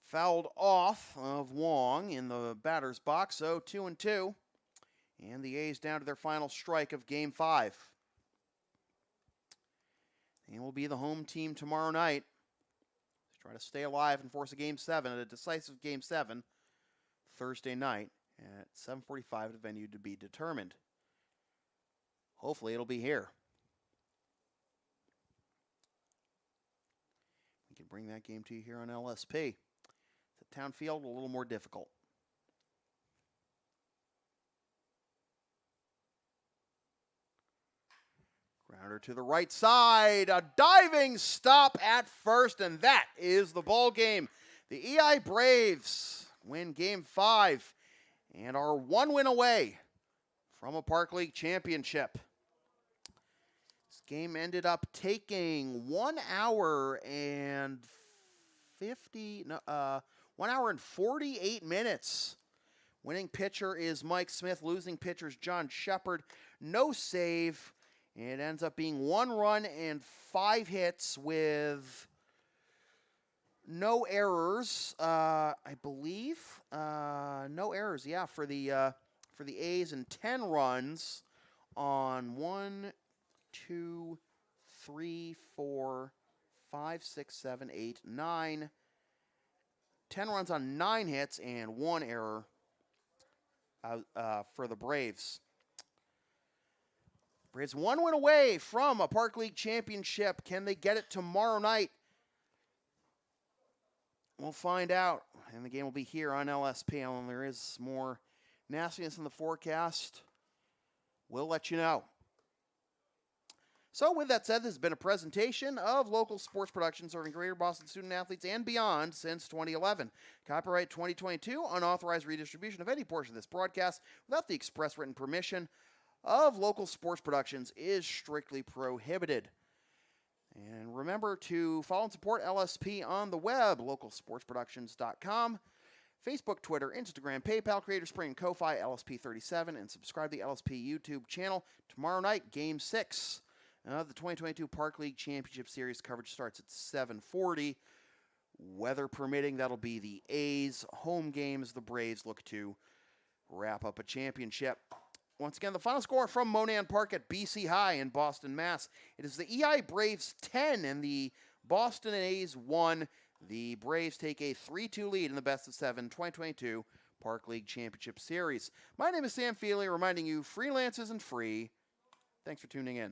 Fouled off of Wong in the batter's box. So 2-2. And the A's down to their final strike of Game 5. They will be the home team tomorrow night. Try to stay alive and force a Game 7, a decisive Game 7, Thursday night at 7:45 at a venue to be determined. Hopefully it'll be here. We can bring that game to you here on LSP. The town field, a little more difficult. Grounder to the right side, a diving stop at first, and that is the ball game. The EI Braves win Game 5 and are 1 win away from a Park League championship. This game ended up taking 1 hour and 48 minutes. Winning pitcher is Mike Smith. Losing pitcher is John Shepard. No save. It ends up being 1 run and 5 hits with no errors, I believe. No errors, yeah, for the A's, and 10 runs on 1, 2, 3, 4, 5, 6, 7, 8, 9. 10 runs on 9 hits and 1 error for the Braves. Braves 1 win away from a Park League championship. Can they get it tomorrow night We'll find out, and the game will be here on LSP. And there is more nastiness in the forecast, we'll let you know. So with that said, this has been a presentation of local sports production serving Greater Boston student athletes and beyond since 2011. Copyright 2022, unauthorized redistribution of any portion of this broadcast without the express written permission of local sports productions is strictly prohibited. And remember to follow and support LSP on the web, localsportsproductions.com, Facebook, Twitter, Instagram, PayPal, Creator Spring, Ko-Fi, LSP37, and subscribe to the LSP YouTube channel. Tomorrow night, Game 6 of the 2022 Park League Championship Series. Coverage starts at 7:40. Weather permitting, that'll be the A's home games. The Braves look to wrap up a championship. Once again, the final score from Monan Park at BC High in Boston, Mass. It is the EI Braves 10 and the Boston A's 1. The Braves take a 3-2 lead in the best of 7 2022 Park League Championship Series. My name is Sam Feely, reminding you freelance isn't free. Thanks for tuning in.